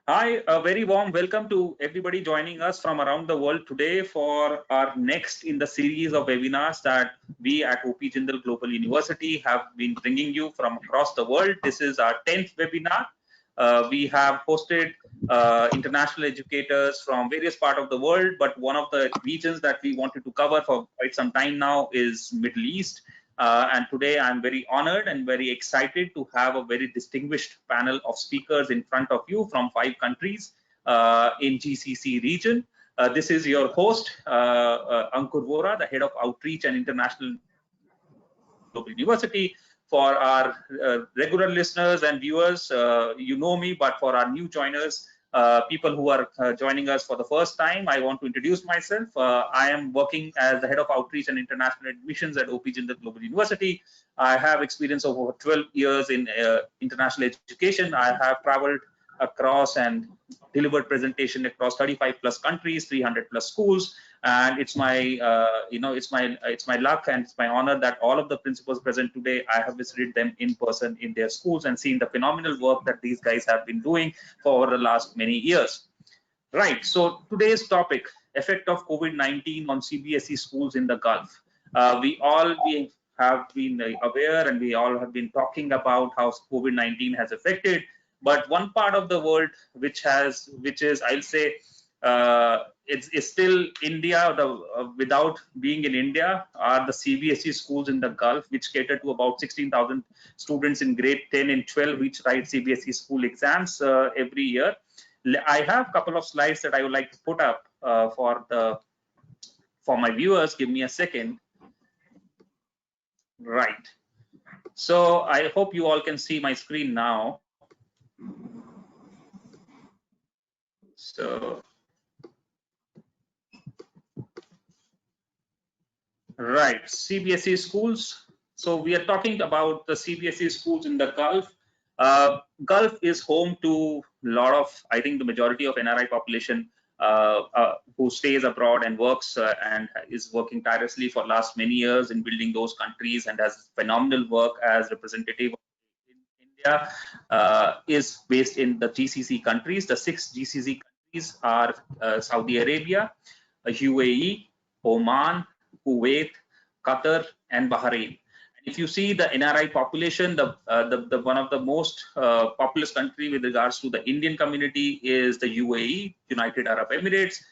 Hi, a very warm welcome to everybody joining us from around the world today for our next in the series of webinars that we at OP Jindal Global University have been bringing you from across the world. This is our 10th webinar. We have hosted international educators from various parts of the world, but one of the regions that we wanted to cover for quite some time now is Middle East. And today I'm very honored and very excited to have a very distinguished panel of speakers in front of you from 5 countries in GCC region. This is your host, Ankur Vohra, the head of outreach and international Global University. For our regular listeners and viewers, you know me, but for our new joiners, people who are joining us for the first time, I want to introduce myself. I am working as the head of outreach and international admissions at OP Jindal Global University. I have experience of over 12 years in international education. I have traveled across and delivered presentation across 35 plus countries, 300 plus schools, and it's my it's my luck and it's my honor that all of the principals present today, I have visited them in person in their schools and seen the phenomenal work that these guys have been doing for the last many years. Right, so today's topic, effect of COVID-19 on CBSE schools in the Gulf. We have been aware and we all have been talking about how COVID-19 has affected, but one part of the world which is, I'll say, it's still India, without being in India, are the CBSE schools in the Gulf, which cater to about 16,000 students in grade 10 and 12, which write CBSE school exams every year. I have a couple of slides that I would like to put up for my viewers. Give me a second. Right. So I hope you all can see my screen now. So, right, CBSE schools. So we are talking about the CBSE schools in the Gulf. Gulf is home to a lot of, I think the majority of NRI population who stays abroad and works and is working tirelessly for last many years in building those countries and has phenomenal work as representative in India, is based in the GCC countries. The 6 GCC countries are Saudi Arabia, UAE, Oman, Kuwait, Qatar, and Bahrain. If you see the NRI population, the one of the most populous country with regards to the Indian community is the UAE, United Arab Emirates,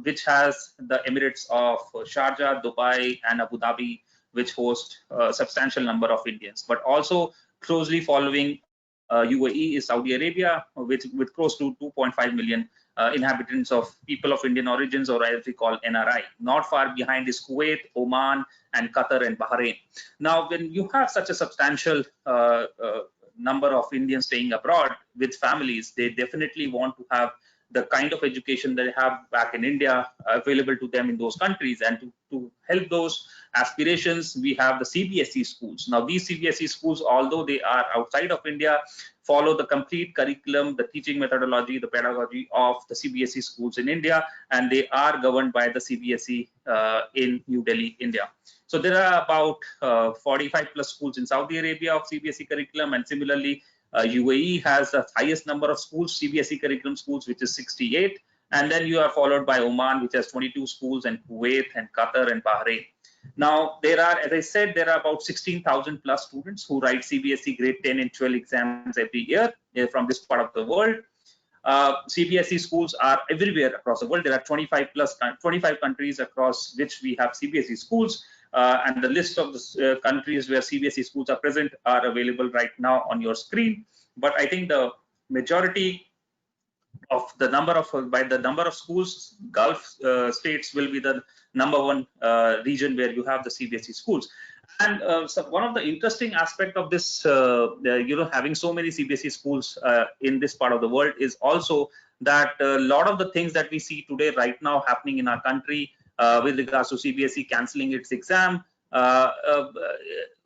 which has the Emirates of Sharjah, Dubai, and Abu Dhabi, which host a substantial number of Indians. But also closely following UAE is Saudi Arabia, with close to 2.5 million inhabitants of people of Indian origins, or as we call NRI. Not far behind is Kuwait, Oman, and Qatar and Bahrain. Now, when you have such a substantial number of Indians staying abroad with families, they definitely want to have the kind of education that they have back in India available to them in those countries. And to help those aspirations, we have the CBSE schools. Now, these CBSE schools, although they are outside of India, follow the complete curriculum, the teaching methodology, the pedagogy of the CBSE schools in India, and they are governed by the CBSE in New Delhi, India. So there are about 45 plus schools in Saudi Arabia of CBSE curriculum, and similarly, UAE has the highest number of schools, CBSE curriculum schools, which is 68. And then you are followed by Oman, which has 22 schools, and Kuwait and Qatar and Bahrain. Now, there are, as I said, there are about 16,000 plus students who write CBSE grade 10 and 12 exams every year from this part of the world. CBSE schools are everywhere across the world. There are 25 countries across which we have CBSE schools. And the list of the countries where CBSE schools are present are available right now on your screen. But I think the majority of the number of schools, Gulf states will be the #1 region where you have the CBSE schools. And so one of the interesting aspect of this, having so many CBSE schools in this part of the world is also that a lot of the things that we see today right now happening in our country with regards to CBSE cancelling its exam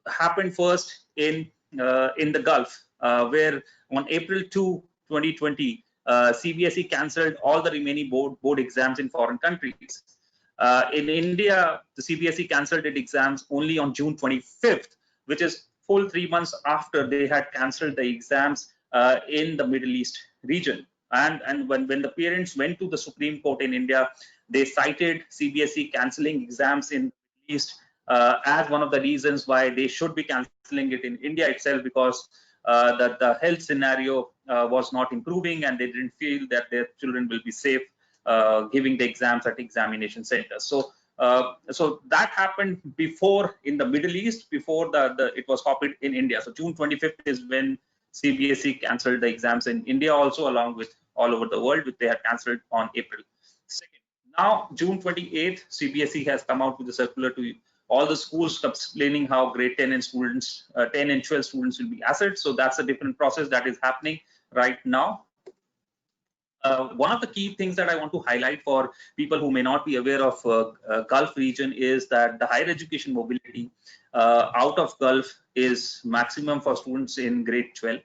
happened first in the Gulf, where on April 2, 2020, CBSE cancelled all the remaining board exams in foreign countries. In India, the CBSE cancelled its exams only on June 25th, which is full 3 months after they had cancelled the exams in the Middle East region. And when the parents went to the Supreme Court in India, they cited CBSE cancelling exams in the Middle East as one of the reasons why they should be cancelling it in India itself, because the health scenario was not improving, and they didn't feel that their children will be safe giving the exams at examination centers. So that happened before in the Middle East, before it was copied in India. So June 25th is when CBSE cancelled the exams in India also, along with all over the world, which they had cancelled on April 2nd. Now, June 28th, CBSE has come out with a circular to all the schools explaining how grade 10 and 12 students will be assets. So that's a different process that is happening right now. One of the key things that I want to highlight for people who may not be aware of Gulf region is that the higher education mobility out of Gulf is maximum for students in grade 12.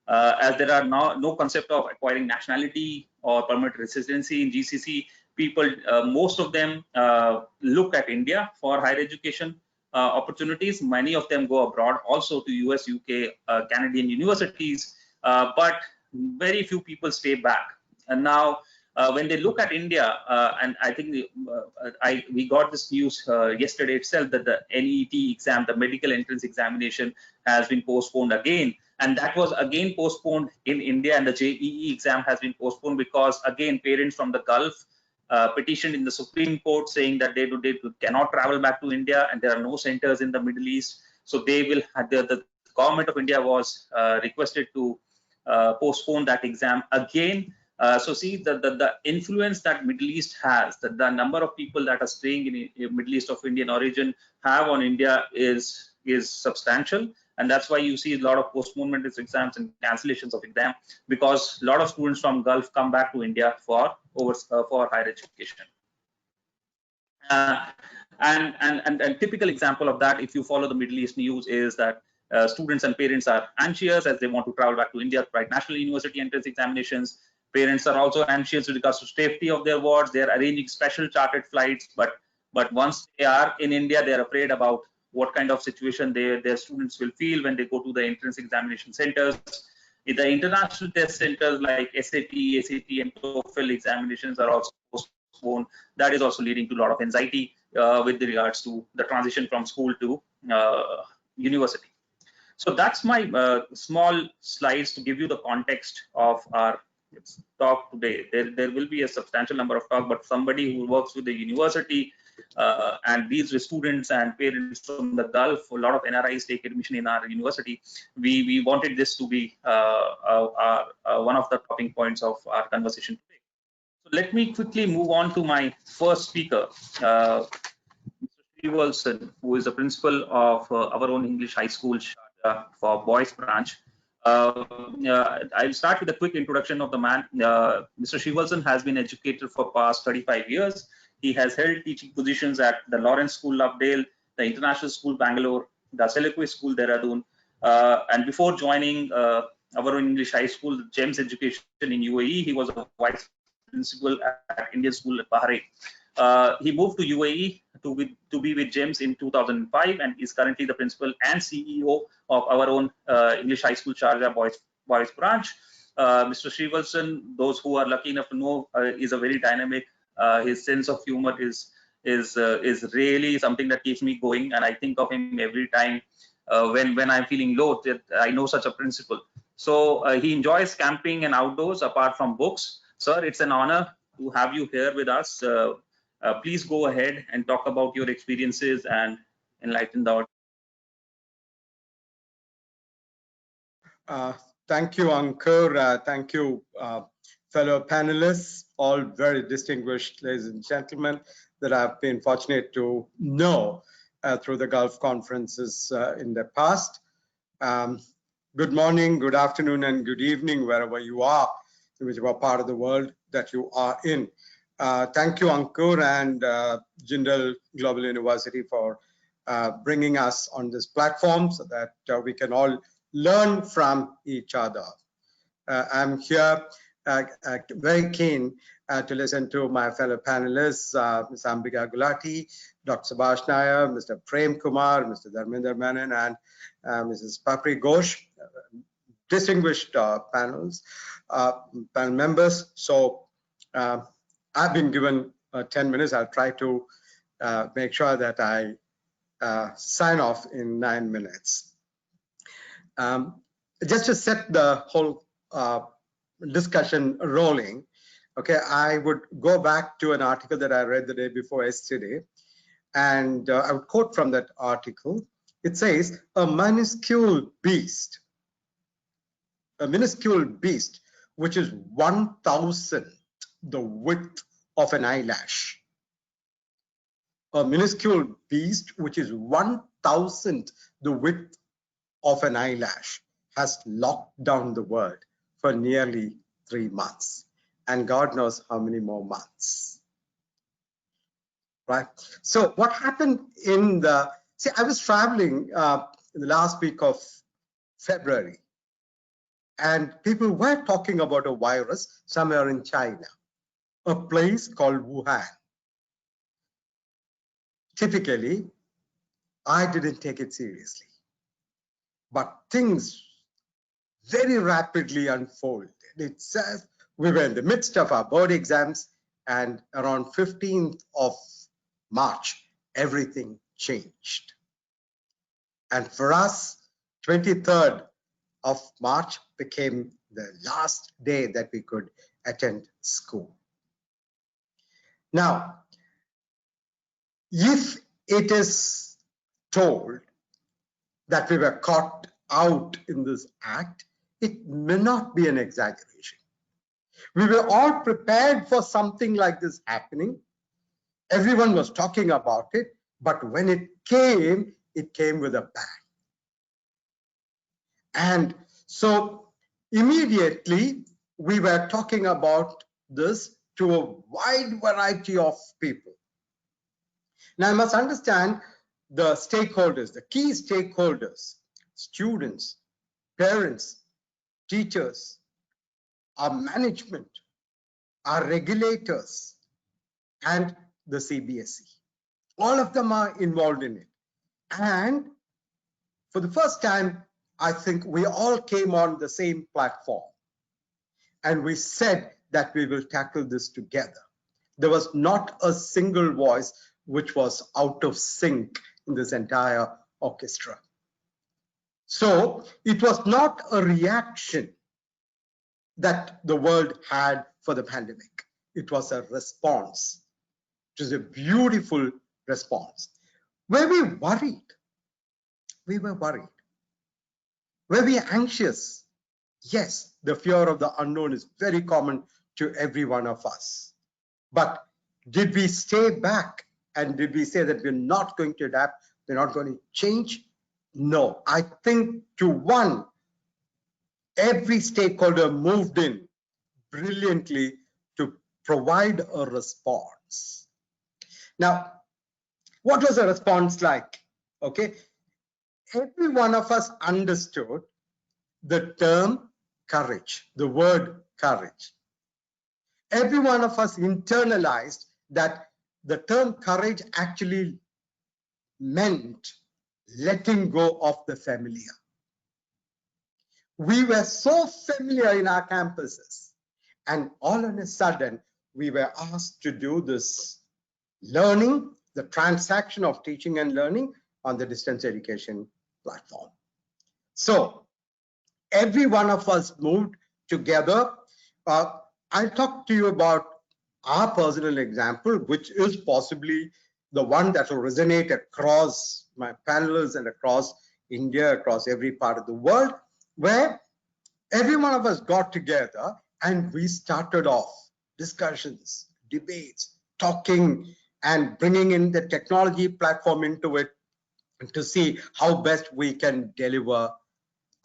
As there are no concept of acquiring nationality or permanent residency in GCC, people, most of them look at India for higher education opportunities. Many of them go abroad also to US, UK, Canadian universities, but very few people stay back. And now, when they look at India, and I think we got this news yesterday itself that the NET exam, the medical entrance examination, has been postponed again. And that was again postponed in India, and the JEE exam has been postponed because, again, parents from the Gulf petitioned in the Supreme Court saying that they cannot travel back to India, and there are no centers in the Middle East. So they will, the government of India was requested to postpone that exam again. So see the influence that Middle East has, that the number of people that are staying in Middle East of Indian origin have on India is substantial, and that's why you see a lot of postponement of exams and cancellations of exam, because a lot of students from Gulf come back to India for higher education. And typical example of that, if you follow the Middle East news, is that students and parents are anxious as they want to travel back to India to write national university entrance examinations. Parents are also anxious with regards to safety of their wards. They are arranging special chartered flights, but once they are in India, they are afraid about what kind of situation their students will feel when they go to the entrance examination centers. In the international test centers like SAT, ACT, and TOEFL examinations are also postponed. That is also leading to a lot of anxiety with regards to the transition from school to university. So that's my small slides to give you the context of our talk today. There will be a substantial number of talk, but somebody who works with the university and these students and parents from the Gulf, a lot of NRIs take admission in our university. We wanted this to be one of the topping points of our conversation today. So let me quickly move on to my first speaker, Mr. Srivalsan, who is the principal of our own English high school, Sharjah, for boys branch. I'll start with a quick introduction of the man. Mr. Srivalsan has been educated for past 35 years. He has held teaching positions at the Lawrence School, Lovedale, the International School, Bangalore, the Selekwe School, Dehradun, and before joining our own English high school, GEMS Education in UAE, he was a vice principal at Indian School at Bahrain. He moved to UAE to be with GEMS in 2005 and is currently the principal and CEO of our own English high school, Sharjah boys branch. Mr. Srivalsan, those who are lucky enough to know, is a very dynamic. His sense of humor is really something that keeps me going, and I think of him every time when I'm feeling low. That I know such a principal. So he enjoys camping and outdoors apart from books. Sir, it's an honor to have you here with us. Please go ahead and talk about your experiences and enlighten the audience. Thank you, Ankur. Thank you, fellow panelists, all very distinguished ladies and gentlemen that I've been fortunate to know through the Gulf conferences in the past. Good morning, good afternoon, and good evening, wherever you are, in whichever part of the world that you are in. Thank you, Ankur and Jindal Global University for bringing us on this platform so that we can all learn from each other. I'm here very keen to listen to my fellow panelists, Ms. Ambika Gulati, Dr. Subhash Nair, Mr. Premkumar, Mr. Dharminder, Manon, and Mrs. Papri, Ghosh. distinguished panel members. So I've been given 10 minutes. I'll try to make sure that I sign off in 9 minutes. Just to set the whole discussion rolling, okay, I would go back to an article that I read the day before yesterday, and I would quote from that article. It says, a minuscule beast, which is 1,000th the width of an eyelash. A minuscule beast, which is 1,000th the width of an eyelash, has locked down the world for nearly 3 months, and God knows how many more months. Right. So what happened in the, see, I was traveling in the last week of February, and people were talking about a virus somewhere in China, a place called Wuhan. Typically, I didn't take it seriously, but things very rapidly unfolded. It says we were in the midst of our board exams, and around 15th of March, everything changed. And for us, 23rd of March became the last day that we could attend school. Now, if it is told that we were caught out in this act, it may not be an exaggeration. We were all prepared for something like this happening. Everyone was talking about it, but when it came with a bang. And so immediately we were talking about this to a wide variety of people. Now I must understand the stakeholders, the key stakeholders, students, parents, teachers, our management, our regulators, and the CBSE. All of them are involved in it. And for the first time, I think we all came on the same platform. And we said that we will tackle this together. There was not a single voice which was out of sync in this entire orchestra. So it was not a reaction that the world had for the pandemic. It was a response. It was a beautiful response. Were we worried? We were worried. Were we anxious? Yes, the fear of the unknown is very common to every one of us. But did we stay back and did we say that we're not going to adapt, we're not going to change? No, I think to one, every stakeholder moved in brilliantly to provide a response. Now, what was the response like? Okay, every one of us understood the term courage, the word courage. Every one of us internalized that the term courage actually meant letting go of the familiar. We were so familiar in our campuses, and all of a sudden we were asked to do this learning, the transaction of teaching and learning on the distance education platform. So every one of us moved together. I'll talk to you about our personal example, which is possibly the one that will resonate across my panelists and across India, across every part of the world, where every one of us got together and we started off discussions, debates, talking, and bringing in the technology platform into it to see how best we can deliver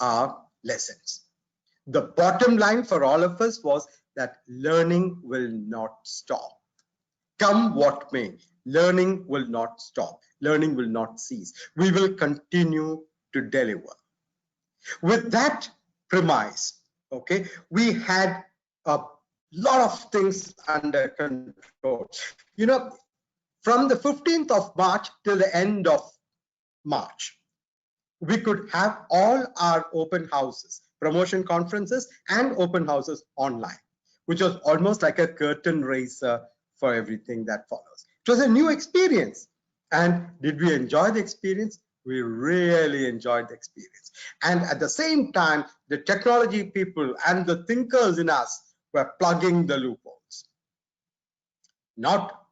our lessons. The bottom line for all of us was that learning will not stop. Come what may, learning will not stop. Learning will not cease. We will continue to deliver. With that premise, okay, we had a lot of things under control. You know, from the 15th of March till the end of March, we could have all our open houses, promotion conferences and open houses online, which was almost like a curtain raiser for everything that follows. It was a new experience. And did we enjoy the experience? We really enjoyed the experience. And at the same time, the technology people and the thinkers in us were plugging the loopholes, not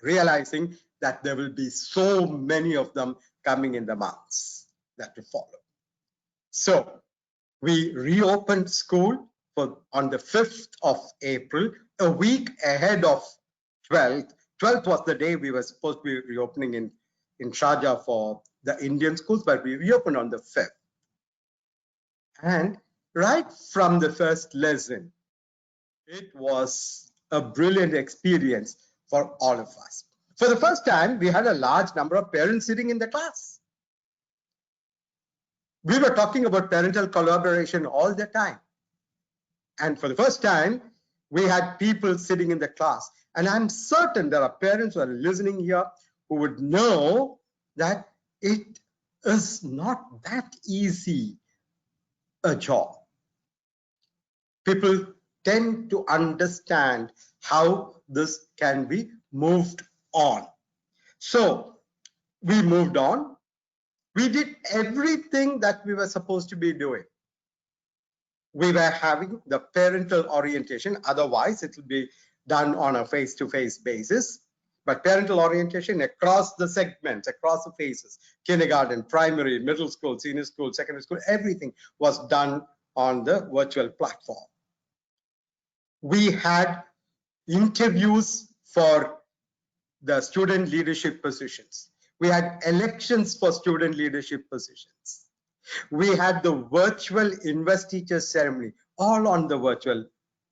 realizing that there will be so many of them coming in the months that will follow. So we reopened school on the 5th of April, a week ahead of 12th. 12th was the day we were supposed to be reopening in Sharjah for the Indian schools, but we reopened on the 5th. And right from the first lesson, it was a brilliant experience for all of us. For the first time, we had a large number of parents sitting in the class. We were talking about parental collaboration all the time. And for the first time, we had people sitting in the class. And I'm certain there are parents who are listening here who would know that it is not that easy a job. People tend to understand how this can be moved on. So we moved on. We did everything that we were supposed to be doing. We were having the parental orientation. Otherwise, it will be done on a face-to-face basis. But parental orientation across the segments, across the phases, kindergarten, primary, middle school, senior school, secondary school, everything was done on the virtual platform. We had interviews for the student leadership positions. We had elections for student leadership positions. We had the virtual investiture ceremony, all on the virtual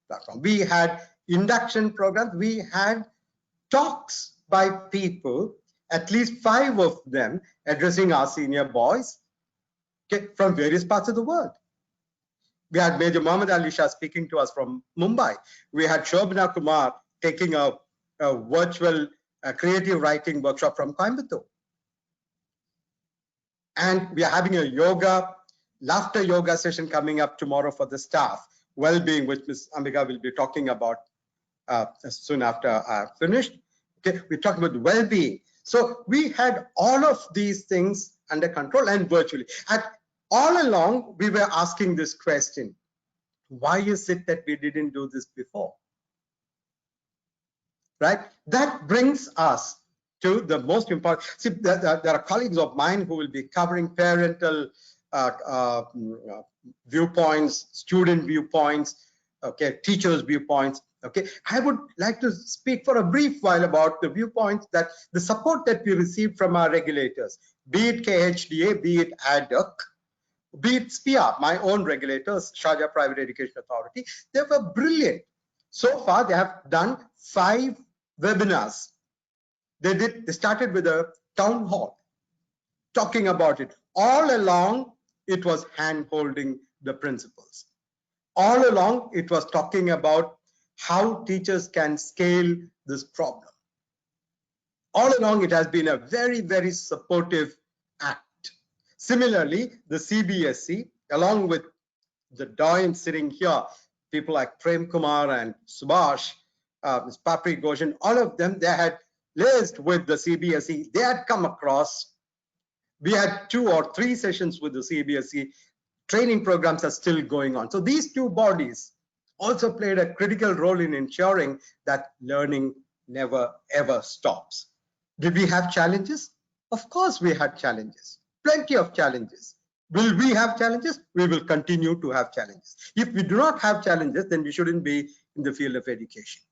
platform. We had induction programs. We had talks by people, at least 5 of them, addressing our senior boys, okay, from various parts of the world. We had Major Muhammad Ali Shah speaking to us from Mumbai. We had Shobhana Kumar taking a virtual creative writing workshop from Coimbatore. And we are having a laughter yoga session coming up tomorrow for the staff, Wellbeing, which Ms. Ambika will be talking about soon after I finished. Okay, we're talking about well-being. So we had all of these things under control and virtually. And all along, we were asking this question: why is it that we didn't do this before? Right? That brings us to the most important. See, there are colleagues of mine who will be covering parental viewpoints, student viewpoints, okay, teachers' viewpoints. Okay, I would like to speak for a brief while about the viewpoints that the support that we received from our regulators, be it KHDA, be it ADUC, be it SPIA, my own regulators, Sharjah Private Education Authority. They were brilliant. So far, they have done 5 webinars. They started with a town hall, talking about it. All along, it was hand-holding the principles. All along, it was talking about how teachers can scale this problem. All along, it has been a very, very supportive act. Similarly, the CBSE, along with the doyen sitting here, people like Premkumar and Subhash, Ms. Papri, Ghosh, and all of them, they had liaised with the CBSE. They had come across. We had 2 or 3 sessions with the CBSE. Training programs are still going on. So these 2 bodies also played a critical role in ensuring that learning never ever stops. Did we have challenges? Of course we had challenges, plenty of challenges. Will we have challenges? We will continue to have challenges. If we do not have challenges, then we shouldn't be in the field of education.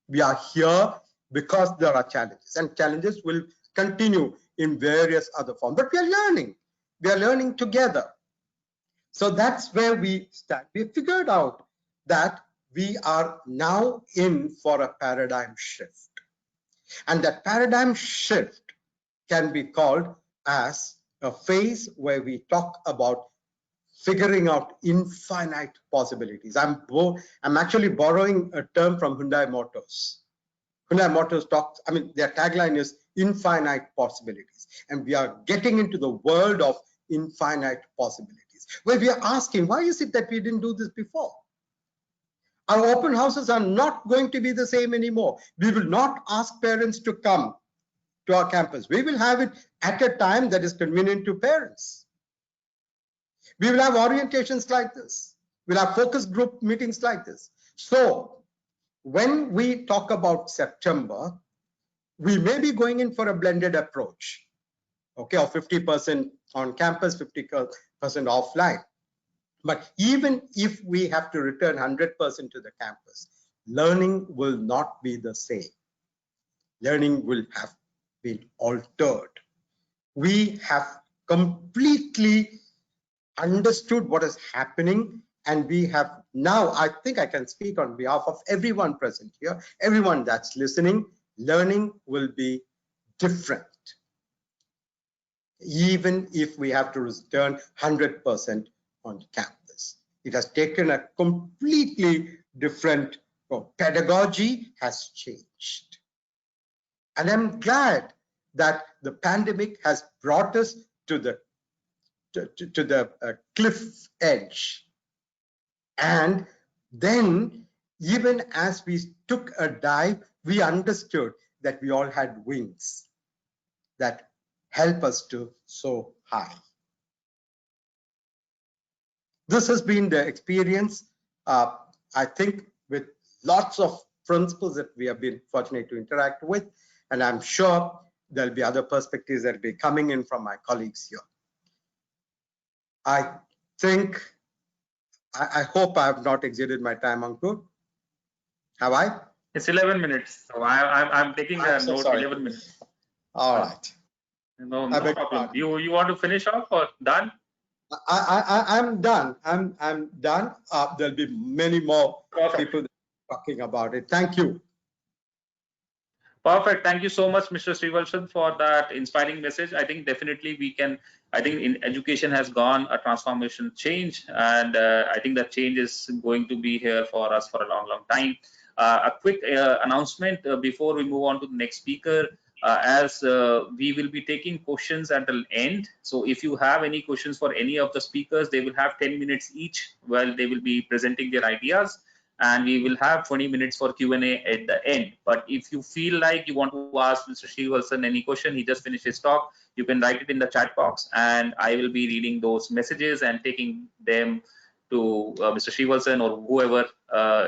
We are here because there are challenges, and challenges will continue in various other forms. But we are learning. We are learning together. So that's where we stand. We figured out that we are now in for a paradigm shift. And that paradigm shift can be called as a phase where we talk about figuring out infinite possibilities. I'm actually borrowing a term from Hyundai Motors. Hyundai Motors talks, their tagline is infinite possibilities. And we are getting into the world of infinite possibilities. Well, we are asking, why is it that we didn't do this before? Our open houses are not going to be the same anymore. We will not ask parents to come to our campus. We will have it at a time that is convenient to parents. We will have orientations like this. We'll have focus group meetings like this. So when we talk about September, we may be going in for a blended approach, okay, of 50% on campus, 50% offline. But even if we have to return 100% to the campus, learning will not be the same. Learning will have been altered. We have completely understood what is happening, and we have now, I think I can speak on behalf of everyone present here, everyone that's listening, learning will be different, even if we have to return 100% on campus. It has taken a completely different, pedagogy has changed. And I'm glad that the pandemic has brought us to the cliff edge. And then, even as we took a dive, we understood that we all had wings that help us to soar high. This has been the experience, I think, with lots of principals that we have been fortunate to interact with, and I'm sure there'll be other perspectives that will be coming in from my colleagues here. I think, I hope I have not exceeded my time, Ankur. Have I? It's 11 minutes. So I'm taking a note. Sorry. 11 minutes. All right. No problem. You want to finish off or done? I'm done. I'm done. There'll be many more people talking about it. Thank you. Perfect. Thank you so much, Mr. Srivalsan, for that inspiring message. I think definitely we can, I think in education has gone a transformation change, and I think that change is going to be here for us for a long, long time. A quick announcement before we move on to the next speaker, as we will be taking questions at the end. So if you have any questions for any of the speakers, they will have 10 minutes each while they will be presenting their ideas. And we will have 20 minutes for Q&A at the end. But if you feel like you want to ask Mr. Srivalsan any question, he just finished his talk, you can write it in the chat box, and I will be reading those messages and taking them to Mr. Srivalsan or whoever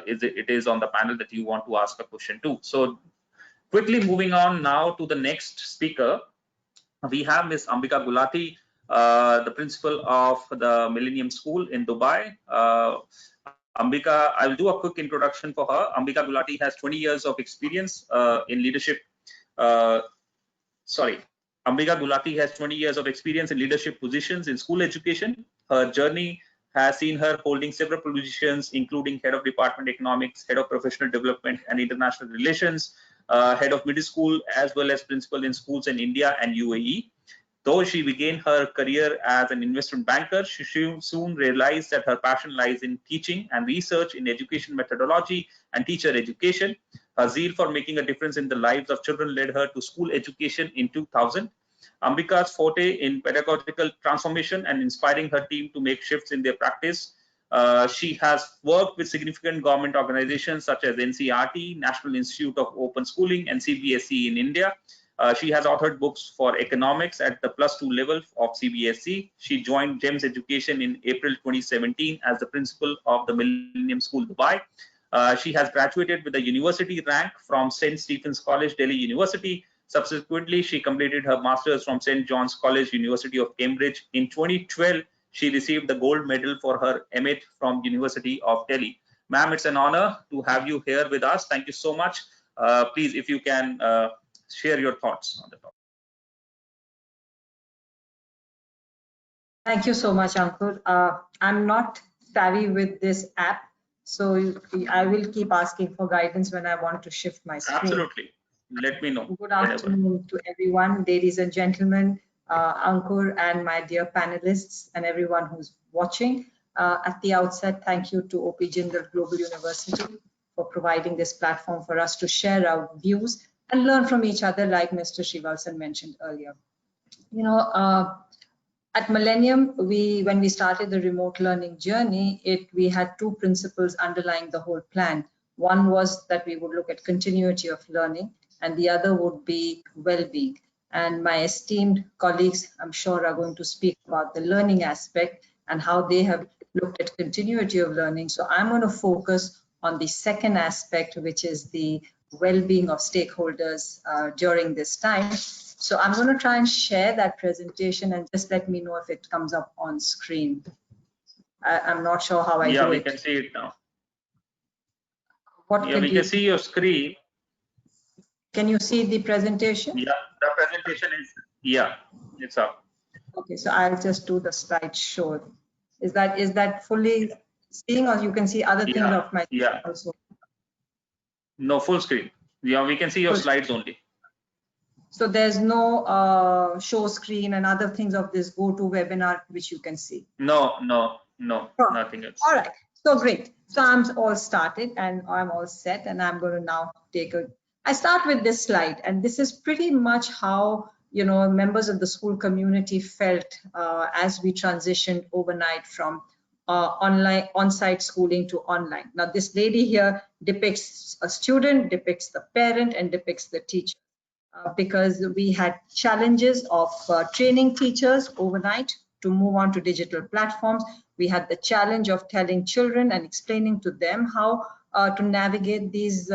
it is on the panel that you want to ask a question to. So quickly moving on now to the next speaker, we have Ms. Ambika Gulati, the principal of the Millenium School in Dubai. Ambika, I will do a quick introduction for her. Ambika Gulati has 20 years of experience in leadership. Ambika Gulati has 20 years of experience in leadership positions in school education. Her journey has seen her holding several positions, including head of department economics, head of professional development and international relations, head of middle school, as well as principal in schools in India and UAE. Though she began her career as an investment banker, she soon realized that her passion lies in teaching and research in education methodology and teacher education. Her zeal for making a difference in the lives of children led her to school education in 2000. Ambika's forte in pedagogical transformation and inspiring her team to make shifts in their practice. She has worked with significant government organizations such as NCRT, National Institute of Open Schooling, and CBSE in India. She has authored books for economics at the +2 level of CBSE. She joined GEMS Education in April 2017 as the principal of the Millennium School, Dubai. She has graduated with a university rank from St. Stephen's College, Delhi University. Subsequently, she completed her master's from St. John's College, University of Cambridge. In 2012, she received the gold medal for her MA from University of Delhi. Ma'am, it's an honor to have you here with us. Thank you so much. Please, if you can share your thoughts on the topic. Thank you so much, Ankur. I'm not savvy with this app, so I will keep asking for guidance when I want to shift my screen. Absolutely. Let me know. Good afternoon to everyone, ladies and gentlemen, Ankur and my dear panelists and everyone who's watching. At the outset, thank you to OP Jindal Global University for providing this platform for us to share our views and learn from each other, like Mr. Srivalsan mentioned earlier. You know, At Millennium, when we started the remote learning journey, we had two principles underlying the whole plan. One was that we would look at continuity of learning, and the other would be well-being. And my esteemed colleagues, I'm sure, are going to speak about the learning aspect and how they have looked at continuity of learning. So I'm going to focus on the second aspect, which is the well-being of stakeholders during this time. So I'm going to try and share that presentation, and just let me know if it comes up on screen. I'm not sure how I do it. Yeah, we can see it now. What yeah, we can see your screen. Can you see the presentation? Yeah, the presentation is, yeah, it's up. Okay, so I'll just do the slideshow. Is that fully seeing, or you can see other things of my also? No, full screen. Yeah, we can see your slides only. So there's no show screen and other things of this GoToWebinar which you can see? No, nothing else. All right, so great. So I'm all started and I'm all set, and I'm going to now I start with this slide, and this is pretty much how members of the school community felt as we transitioned overnight from on-site schooling to online. Now this lady here depicts a student, depicts the parent, and depicts the teacher. Because we had challenges of training teachers overnight to move on to digital platforms. We had the challenge of telling children and explaining to them how to navigate these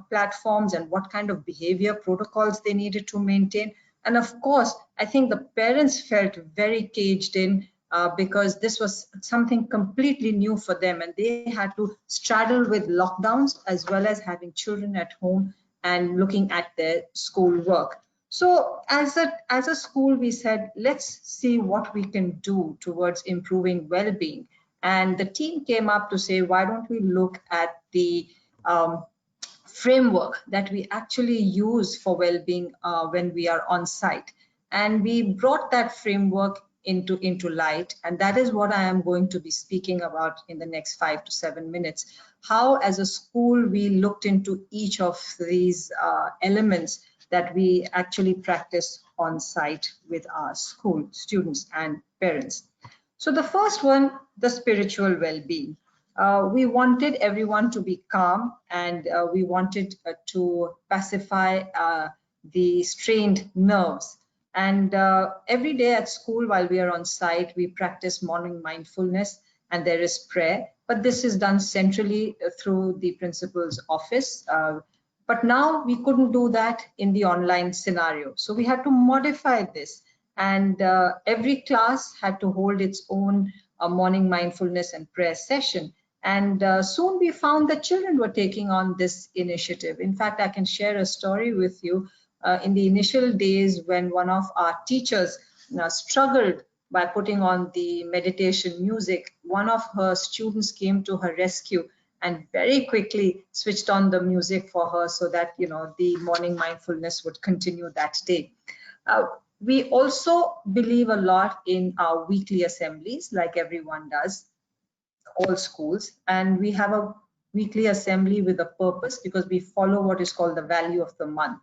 platforms and what kind of behavior protocols they needed to maintain. And of course, I think the parents felt very caged in because this was something completely new for them, and they had to straddle with lockdowns as well as having children at home and looking at their school work. So as a school, we said, let's see what we can do towards improving well-being. And the team came up to say, why don't we look at the framework that we actually use for well-being when we are on site. And we brought that framework into light, and that is what I am going to be speaking about in the next 5 to 7 minutes. How, as a school, we looked into each of these elements that we actually practice on site with our school students and parents. So the first one, the spiritual well-being. We wanted everyone to be calm, and we wanted to pacify the strained nerves. And every day at school, while we are on site, we practice morning mindfulness, and there is prayer. But this is done centrally through the principal's office. But now we couldn't do that in the online scenario. So we had to modify this. And every class had to hold its own morning mindfulness and prayer session. And soon we found that children were taking on this initiative. In fact, I can share a story with you. In the initial days, when one of our teachers struggled by putting on the meditation music, one of her students came to her rescue and very quickly switched on the music for her so that the morning mindfulness would continue that day. We also believe a lot in our weekly assemblies, like everyone does, all schools, and we have a weekly assembly with a purpose because we follow what is called the value of the month.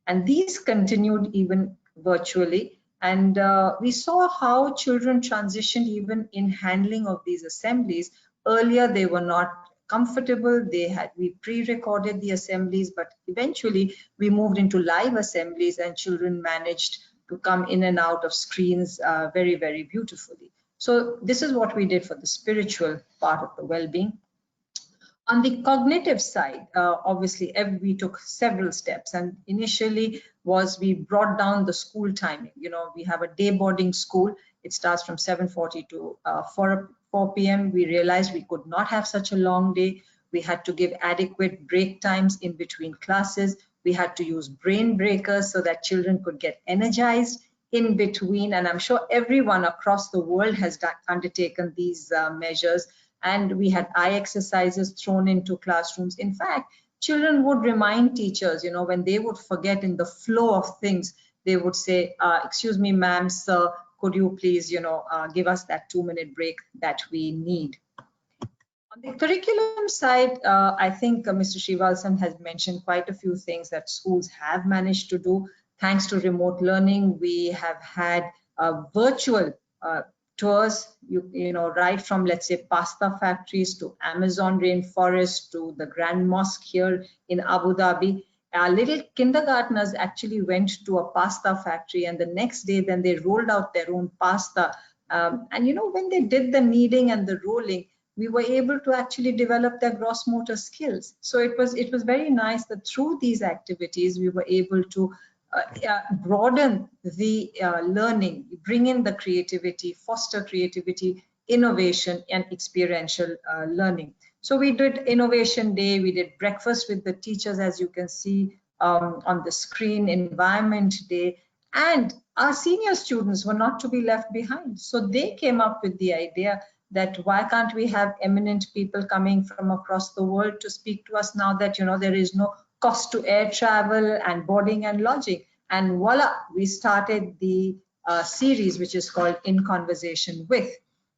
And these continued even virtually. And we saw how children transitioned even in handling of these assemblies. Earlier, they were not comfortable. We pre-recorded the assemblies, but eventually we moved into live assemblies, and children managed to come in and out of screens very, very beautifully. So this is what we did for the spiritual part of the well-being. On the cognitive side, obviously, we took several steps, and initially we brought down the school timing. We have a day boarding school. It starts from 7:40 to 4 p.m. We realized we could not have such a long day. We had to give adequate break times in between classes. We had to use brain breakers so that children could get energized in between. And I'm sure everyone across the world has undertaken these measures. And we had eye exercises thrown into classrooms. In fact, children would remind teachers, when they would forget in the flow of things, they would say, excuse me, ma'am, sir, could you please, give us that 2-minute break that we need. On the curriculum side, I think Mr. Srivalsan has mentioned quite a few things that schools have managed to do. Thanks to remote learning, we have had virtual tours, you know, right from, let's say, pasta factories to Amazon rainforest to the Grand Mosque here in Abu Dhabi. Our little kindergartners actually went to a pasta factory, and the next day then they rolled out their own pasta. And you know, when they did the kneading and the rolling, we were able to actually develop their gross motor skills. So it was very nice that through these activities we were able to broaden the learning, bring in the creativity, foster creativity, innovation, and experiential learning. So we did Innovation Day, we did breakfast with the teachers, as you can see on the screen, Environment Day, and our senior students were not to be left behind. So they came up with the idea that why can't we have eminent people coming from across the world to speak to us now that, you know, there is no cost to air travel and boarding and lodging. And voila, we started the series, which is called In Conversation With.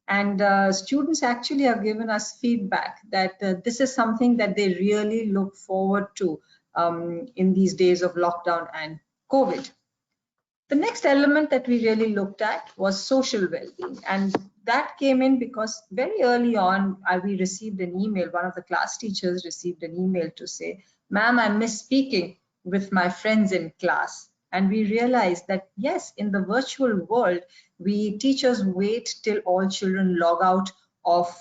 And students actually have given us feedback that this is something that they really look forward to in these days of lockdown and COVID. The next element that we really looked at was social well-being, and that came in because very early on we received an email. One of the class teachers received an email to say, "Ma'am, I miss speaking with my friends in class." And we realized that yes, in the virtual world, we teachers wait till all children log out of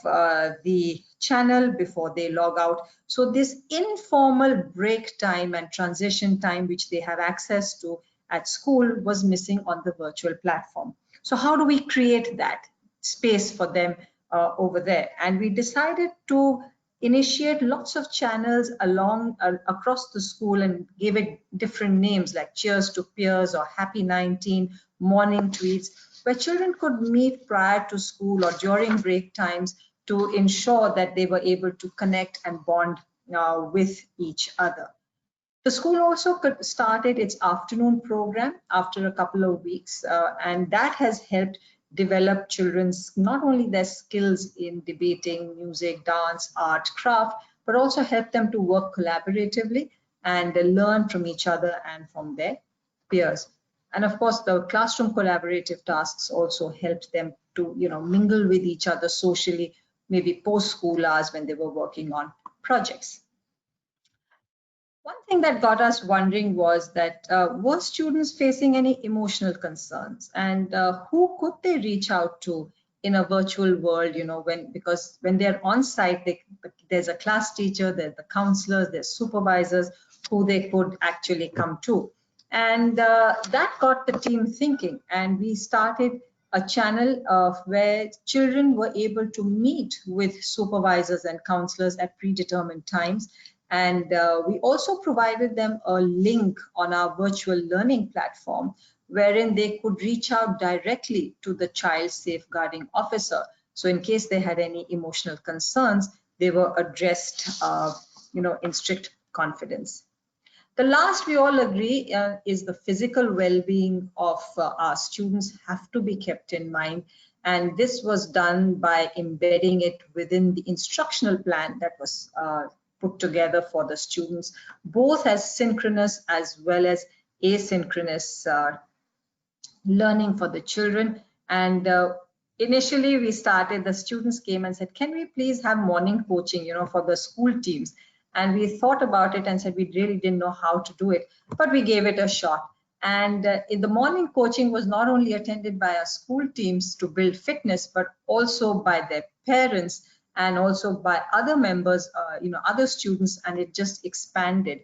the channel before they log out. So this informal break time and transition time which they have access to at school was missing on the virtual platform. So how do we create that space for them over there? And we decided to initiate lots of channels along across the school and gave it different names like Cheers to Peers or Happy 19, Morning Tweets, where children could meet prior to school or during break times to ensure that they were able to connect and bond with each other. The school also started its afternoon program after a couple of weeks, and that has helped develop children's not only their skills in debating, music, dance, art, craft, but also help them to work collaboratively and learn from each other and from their peers. And of course, the classroom collaborative tasks also helped them to, you know, mingle with each other socially, maybe post-school hours when they were working on projects. One thing that got us wondering was that were students facing any emotional concerns, and who could they reach out to in a virtual world, you know, because when they're on site, there's a class teacher, there's the counselors, there's supervisors who they could actually come to. And that got the team thinking, and we started a channel where children were able to meet with supervisors and counselors at predetermined times. And we also provided them a link on our virtual learning platform wherein they could reach out directly to the child safeguarding officer. So in case they had any emotional concerns, they were addressed, you know, in strict confidence. The last, we all agree, is the physical well-being of our students have to be kept in mind. And this was done by embedding it within the instructional plan that was put together for the students, both as synchronous as well as asynchronous learning for the children. And initially we started, the students came and said, can we please have morning coaching, you know, for the school teams? And we thought about it and said we really didn't know how to do it, but we gave it a shot. And in the morning coaching was not only attended by our school teams to build fitness, but also by their parents and also by other members, you know, other students, and it just expanded.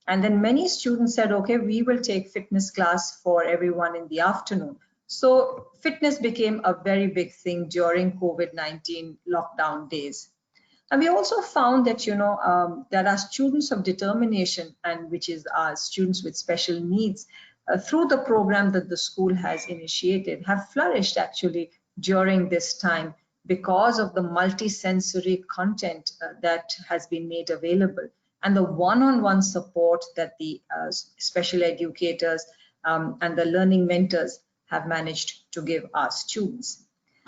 And then many students said, okay, we will take fitness class for everyone in the afternoon. So fitness became a very big thing during COVID-19 lockdown days. And we also found that, you know, that our students of determination, and which is our students with special needs, through the program that the school has initiated, have flourished actually during this time because of the multi-sensory content that has been made available and the one-on-one support that the special educators and the learning mentors have managed to give our students.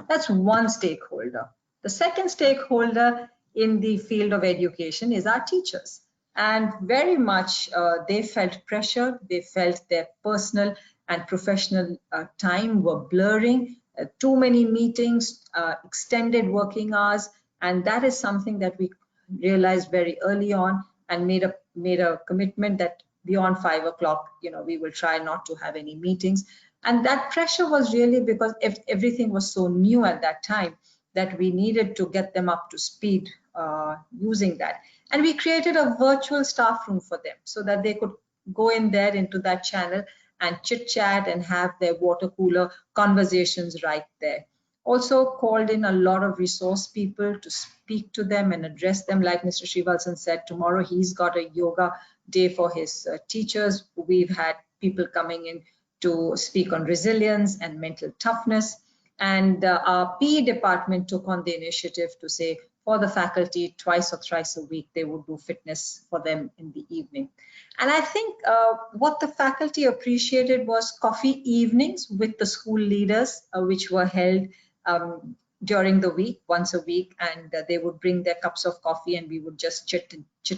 That's one stakeholder. The second stakeholder in the field of education is our teachers. And very much they felt pressure, they felt their personal and professional time were blurring too many meetings, extended working hours, and that is something that we realized very early on and made a commitment that beyond 5 o'clock, we will try not to have any meetings. And that pressure was really because everything was so new at that time that we needed to get them up to speed using that. And we created a virtual staff room for them so that they could go in there into that channel and chit chat and have their water cooler conversations right there. Also called in a lot of resource people to speak to them and address them. Like Mr. Srivalsan said, tomorrow he's got a yoga day for his teachers. We've had people coming in to speak on resilience and mental toughness. And our PE department took on the initiative to say for the faculty, twice or thrice a week, they would do fitness for them in the evening. And I think what the faculty appreciated was coffee evenings with the school leaders, which were held during the week, once a week, and they would bring their cups of coffee and we would just chit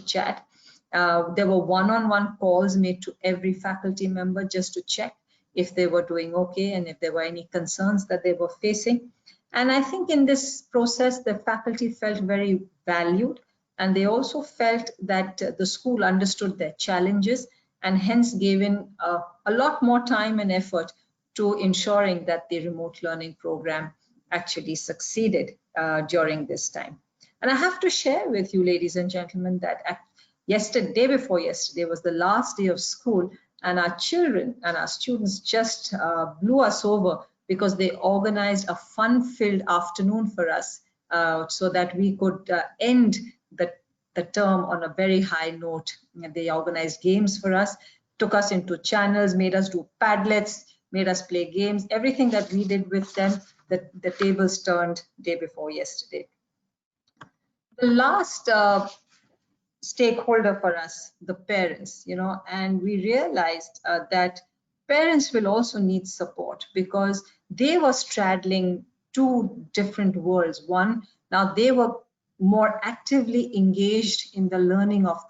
chat. There were one-on-one calls made to every faculty member just to check if they were doing okay and if there were any concerns that they were facing. And I think in this process, the faculty felt very valued, and they also felt that the school understood their challenges and hence gave in a lot more time and effort to ensuring that the remote learning program actually succeeded during this time. And I have to share with you, ladies and gentlemen, that day before yesterday was the last day of school, and our children and our students just blew us over because they organized a fun-filled afternoon for us so that we could end the term on a very high note. They organized games for us, took us into channels, made us do Padlets, made us play games, everything that we did with them, the tables turned day before yesterday. The last stakeholder for us, the parents, and we realized that parents will also need support because they were straddling two different worlds. One, now they were more actively engaged in the learning of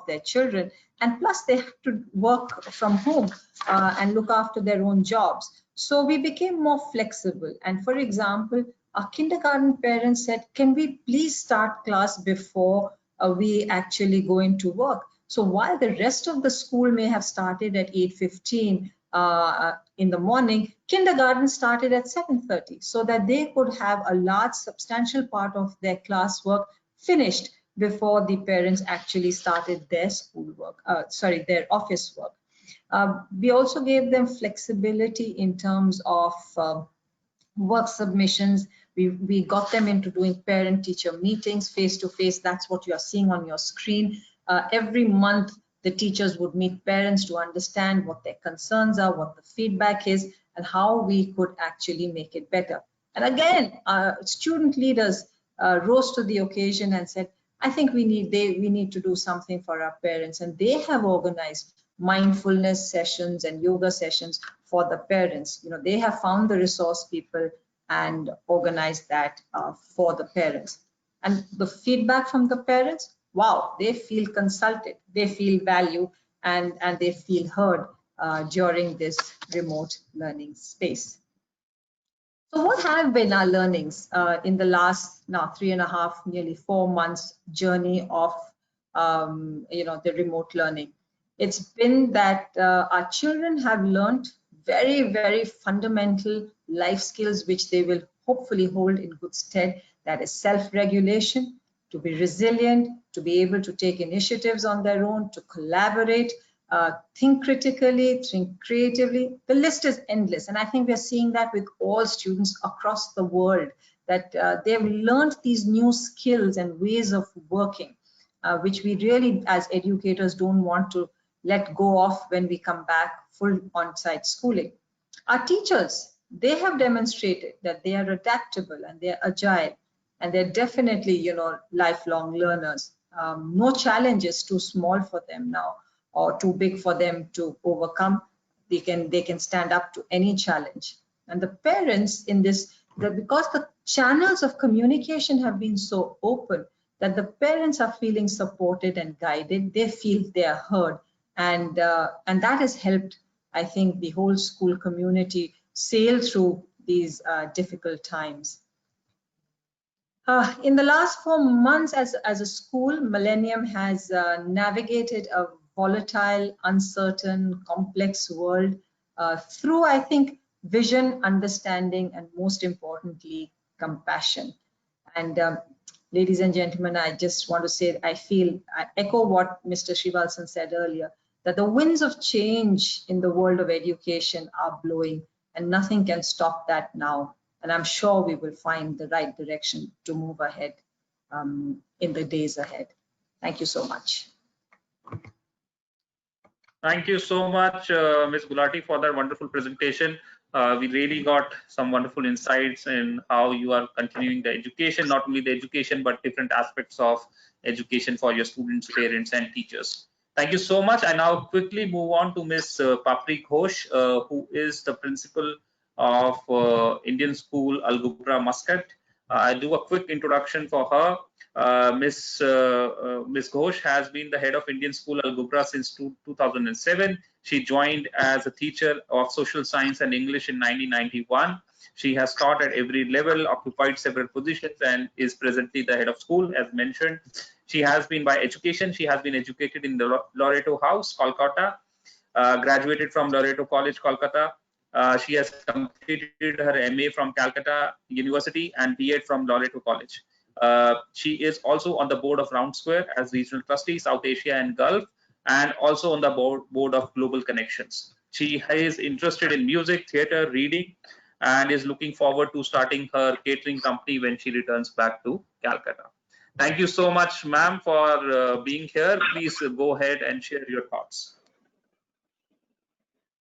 their children, and plus they have to work from home and look after their own jobs. So we became more flexible. And for example, our kindergarten parents said, can we please start class before we actually go into work? So while the rest of the school may have started at 8:15 in the morning, kindergarten started at 7:30 so that they could have a large substantial part of their classwork finished before the parents actually started their schoolwork, their office work. We also gave them flexibility in terms of work submissions. We got them into doing parent-teacher meetings face-to-face. That's what you are seeing on your screen. Every month, the teachers would meet parents to understand what their concerns are, what the feedback is, and how we could actually make it better. And again, student leaders rose to the occasion and said, I think we need to do something for our parents. And they have organized mindfulness sessions and yoga sessions for the parents. They have found the resource people and organized that for the parents. And the feedback from the parents, wow, they feel consulted, they feel valued, and they feel heard during this remote learning space. So what have been our learnings in the last now 3.5, nearly 4 months journey of the remote learning? It's been that our children have learned very, very fundamental life skills which they will hopefully hold in good stead. That is self-regulation, to be resilient, to be able to take initiatives on their own, to collaborate, think critically, think creatively. The list is endless. And I think we're seeing that with all students across the world, that they've learned these new skills and ways of working, which we really, as educators, don't want to let go of when we come back full on-site schooling. Our teachers, they have demonstrated that they are adaptable and they're agile, and they're definitely, lifelong learners. No challenge is too small for them now or too big for them to overcome. They can stand up to any challenge. And the parents in this, because the channels of communication have been so open, that the parents are feeling supported and guided, they feel they are heard. And that has helped, I think, the whole school community sail through these difficult times. In the last 4 months as a school, Millenium has navigated a volatile, uncertain, complex world through, I think, vision, understanding, and most importantly, compassion. And ladies and gentlemen, I just want to say, I echo what Mr. Srivalsan said earlier, that the winds of change in the world of education are blowing, and nothing can stop that now. And I'm sure we will find the right direction to move ahead in the days ahead. Thank you so much. Thank you so much, Ms. Gulati, for that wonderful presentation. We really got some wonderful insights in how you are continuing the education, not only the education, but different aspects of education for your students, parents, and teachers. Thank you so much. I now quickly move on to Ms. Papri Ghosh, who is the principal of Indian School Al-Ghubra, Muscat. I'll do a quick introduction for her. Ms. Ghosh has been the head of Indian School Al-Ghubra since 2007. She joined as a teacher of social science and English in 1991. She has taught at every level, occupied several positions, and is presently the head of school, as mentioned. She has been by education. She has been educated in the Loreto House, Kolkata, graduated from Loreto College, Kolkata. She has completed her MA from Calcutta University and B.Ed from Loreto College. She is also on the board of Round Square as regional trustee, South Asia and Gulf, and also on the board of Global Connections. She is interested in music, theatre, reading, and is looking forward to starting her catering company when she returns back to Calcutta. Thank you so much, ma'am, for being here. Please go ahead and share your thoughts.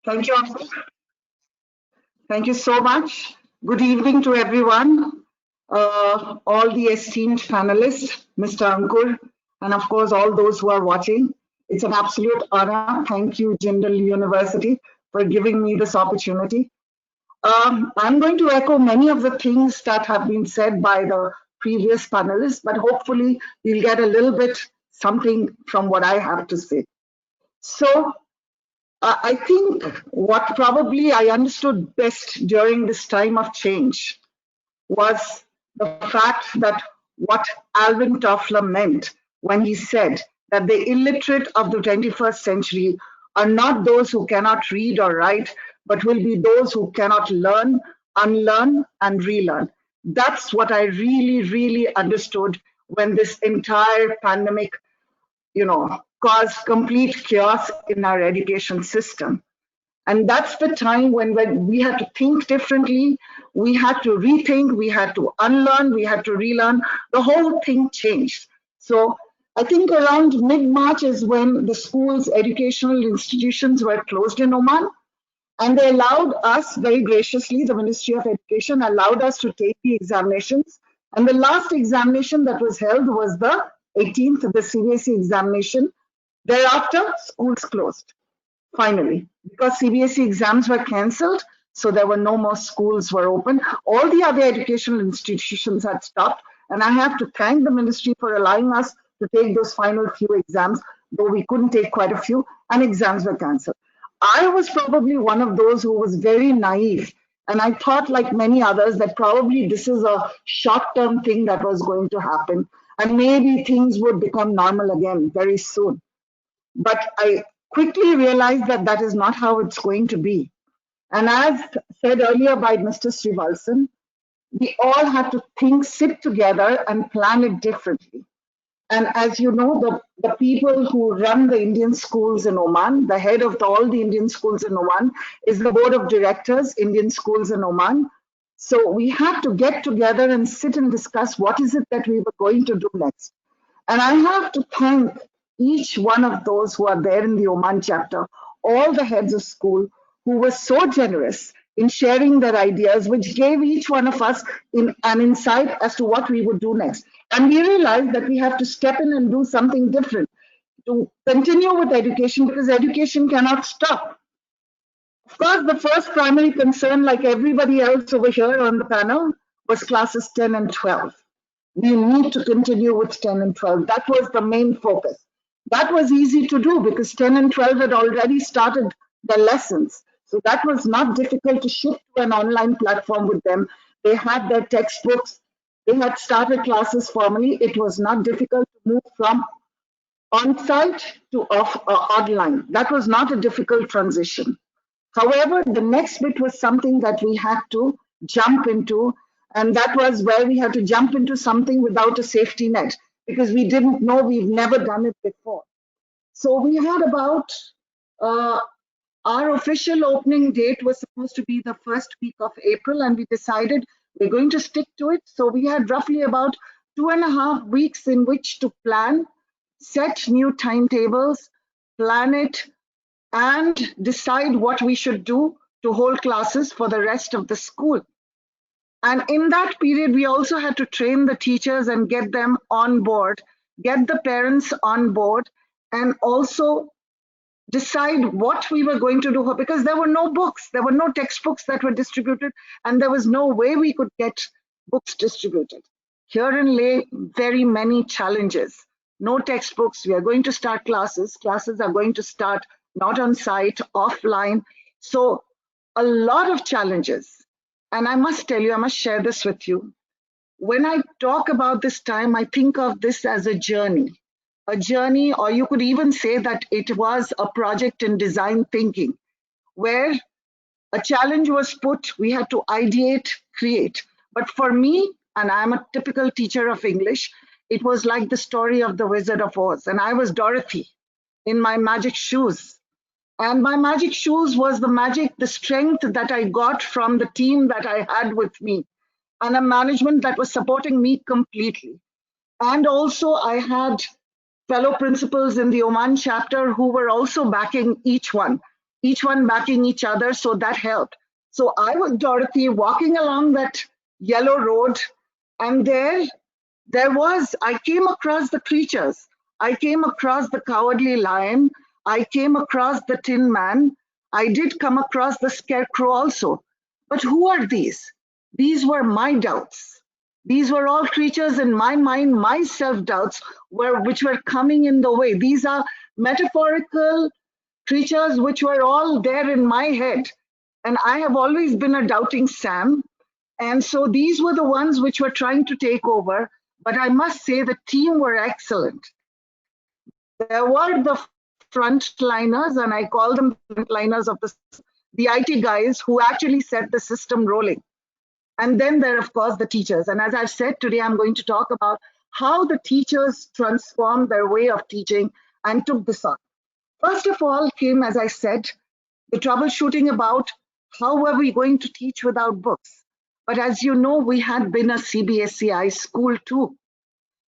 Thank you, Ankur. Thank you so much. Good evening to everyone, all the esteemed panelists, Mr. Ankur, and of course, all those who are watching. It's an absolute honor. Thank you, Jindal University, for giving me this opportunity. I'm going to echo many of the things that have been said by the previous panelists, but hopefully you'll get a little bit something from what I have to say. So I think what probably I understood best during this time of change was the fact that what Alvin Toffler meant when he said that the illiterate of the 21st century are not those who cannot read or write, but will be those who cannot learn, unlearn, and relearn. That's what I really, really understood when this entire pandemic, caused complete chaos in our education system. And that's the time when we had to think differently, we had to rethink, we had to unlearn, we had to relearn, the whole thing changed. So I think around mid-March is when the schools, educational institutions were closed in Oman, and they allowed us, very graciously, the Ministry of Education allowed us to take the examinations. And the last examination that was held was the 18th, the CBSE examination. Thereafter, schools closed, finally, because CBSE exams were cancelled, so there were no more schools were open. All the other educational institutions had stopped, and I have to thank the ministry for allowing us to take those final few exams, though we couldn't take quite a few, and exams were cancelled. I was probably one of those who was very naive, and I thought, like many others, that probably this is a short-term thing that was going to happen, and maybe things would become normal again very soon. But I quickly realized that that is not how it's going to be. And as said earlier by Mr. Srivalsan, we all have to sit together and plan it differently. And as you know, the people who run the Indian schools in Oman, the head of all the Indian schools in Oman is the board of directors, Indian schools in Oman. So we have to get together and sit and discuss what is it that we were going to do next. And I have to thank each one of those who are there in the Oman chapter, all the heads of school who were so generous in sharing their ideas, which gave each one of us an insight as to what we would do next. And we realized that we have to step in and do something different to continue with education, because education cannot stop. Of course, the first primary concern, like everybody else over here on the panel, was classes 10 and 12. We need to continue with 10 and 12. That was the main focus. That was easy to do because 10 and 12 had already started their lessons. So that was not difficult to shift to an online platform with them. They had their textbooks. They had started classes formally. It was not difficult to move from on-site to online. That was not a difficult transition. However, the next bit was something that we had to jump into, and that was where we had to jump into something without a safety net, because we didn't know, we've never done it before. So we had about, our official opening date was supposed to be the first week of April, and we decided we're going to stick to it. So we had roughly about 2.5 weeks in which to plan, set new timetables, plan it, and decide what we should do to hold classes for the rest of the school. And in that period, we also had to train the teachers and get them on board, get the parents on board, and also decide what we were going to do, because there were no books, there were no textbooks that were distributed, and there was no way we could get books distributed. Herein lay very many challenges. No textbooks, we are going to start classes. Classes are going to start not on site, offline. So a lot of challenges. And I must tell you, I must share this with you. When I talk about this time, I think of this as a journey, or you could even say that it was a project in design thinking, where a challenge was put, we had to ideate, create. But for me, and I'm a typical teacher of English, it was like the story of the Wizard of Oz, and I was Dorothy in my magic shoes. And my magic shoes was the magic, the strength that I got from the team that I had with me, and a management that was supporting me completely. And also I had fellow principals in the Oman chapter who were also backing each one backing each other, so that helped. So I was Dorothy walking along that yellow road, and I came across the creatures. I came across the cowardly lion. I came across the Tin Man. I did come across the Scarecrow also. But who are these? These were my doubts. These were all creatures in my mind, my self-doubts, which were coming in the way. These are metaphorical creatures which were all there in my head. And I have always been a doubting Sam. And so these were the ones which were trying to take over. But I must say the team were excellent. There were the frontliners, and I call them frontliners of the IT guys who actually set the system rolling. And then there, of course, the teachers. And as I've said today, I'm going to talk about how the teachers transformed their way of teaching and took this on. First of all came, as I said, the troubleshooting about how were we going to teach without books. But as you know, we had been a CBSE school too.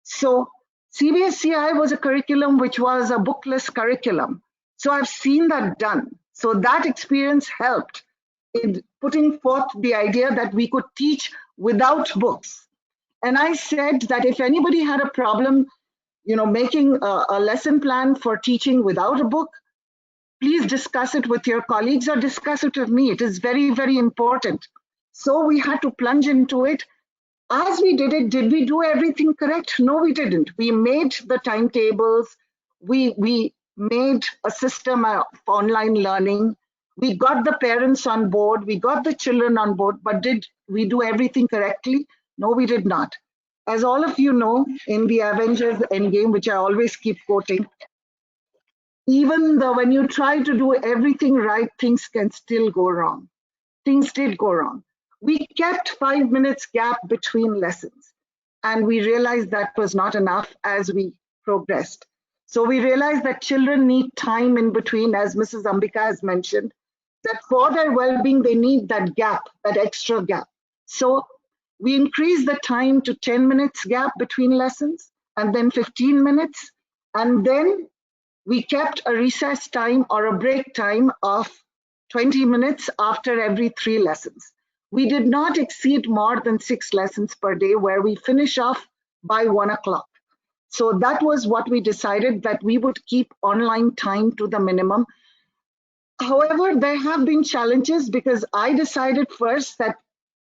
So CBSE was a curriculum which was a bookless curriculum. So I've seen that done. So that experience helped in putting forth the idea that we could teach without books. And I said that if anybody had a problem, making a lesson plan for teaching without a book, please discuss it with your colleagues or discuss it with me. It is very, very important. So we had to plunge into it. As we did it, did we do everything correct? No, we didn't. We made the timetables. We made a system of online learning. We got the parents on board. We got the children on board. But did we do everything correctly? No, we did not. As all of you know, in the Avengers Endgame, which I always keep quoting, even though when you try to do everything right, things can still go wrong. Things did go wrong. We kept 5 minutes gap between lessons, and we realized that was not enough as we progressed. So we realized that children need time in between, as Mrs. Ambika has mentioned, that for their well-being, they need that gap, that extra gap. So we increased the time to 10 minutes gap between lessons, and then 15 minutes, and then we kept a recess time or a break time of 20 minutes after every 3 lessons. We did not exceed more than 6 lessons per day, where we finish off by 1 o'clock. So that was what we decided, that we would keep online time to the minimum. However, there have been challenges, because I decided first that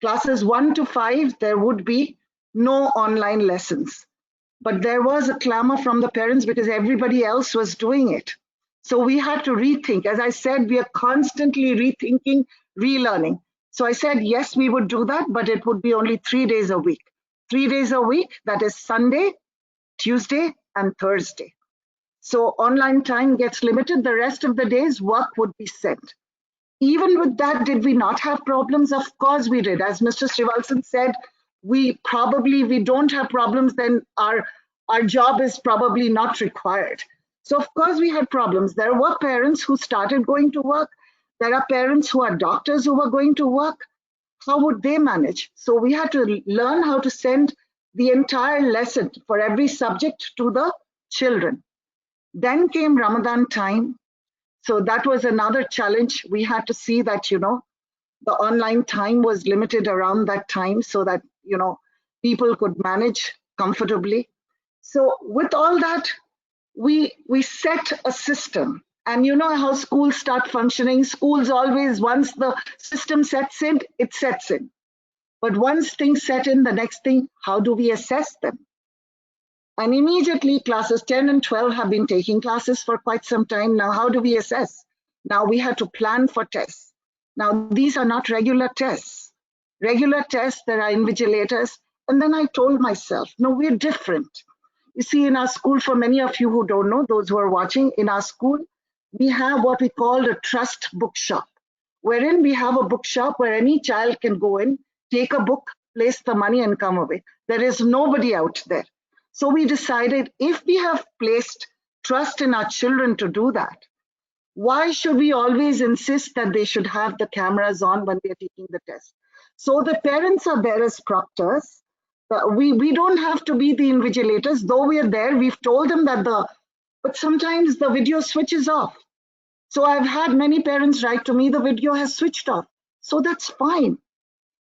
classes 1 to 5, there would be no online lessons. But there was a clamor from the parents because everybody else was doing it. So we had to rethink. As I said, we are constantly rethinking, relearning. So I said, yes, we would do that, but it would be only 3 days a week. 3 days a week, that is Sunday, Tuesday, and Thursday. So online time gets limited. The rest of the days, work would be sent. Even with that, did we not have problems? Of course we did. As Mr. Srivalsan said, we don't have problems, then our job is probably not required. So of course we had problems. There were parents who started going to work. There are parents who are doctors who were going to work. How would they manage? So we had to learn how to send the entire lesson for every subject to the children. Then came Ramadan time. So that was another challenge. We had to see that, you know, the online time was limited around that time so that, you know, people could manage comfortably. So with all that, we set a system. And you know how schools start functioning. Schools always, once the system sets in, it sets in. But once things set in, the next thing, how do we assess them? And immediately classes 10 and 12 have been taking classes for quite some time. Now, how do we assess? Now we have to plan for tests. Now, these are not regular tests. Regular tests, there are invigilators. And then I told myself, no, we're different. You see, in our school, for many of you who don't know, those who are watching, in our school, we have what we call a trust bookshop, wherein we have a bookshop where any child can go in, take a book, place the money and come away. There is nobody out there. So we decided, if we have placed trust in our children to do that, why should we always insist that they should have the cameras on when they're taking the test? So the parents are there as proctors. We don't have to be the invigilators, though we are there. We've told them that but sometimes the video switches off. So I've had many parents write to me, the video has switched off. So that's fine.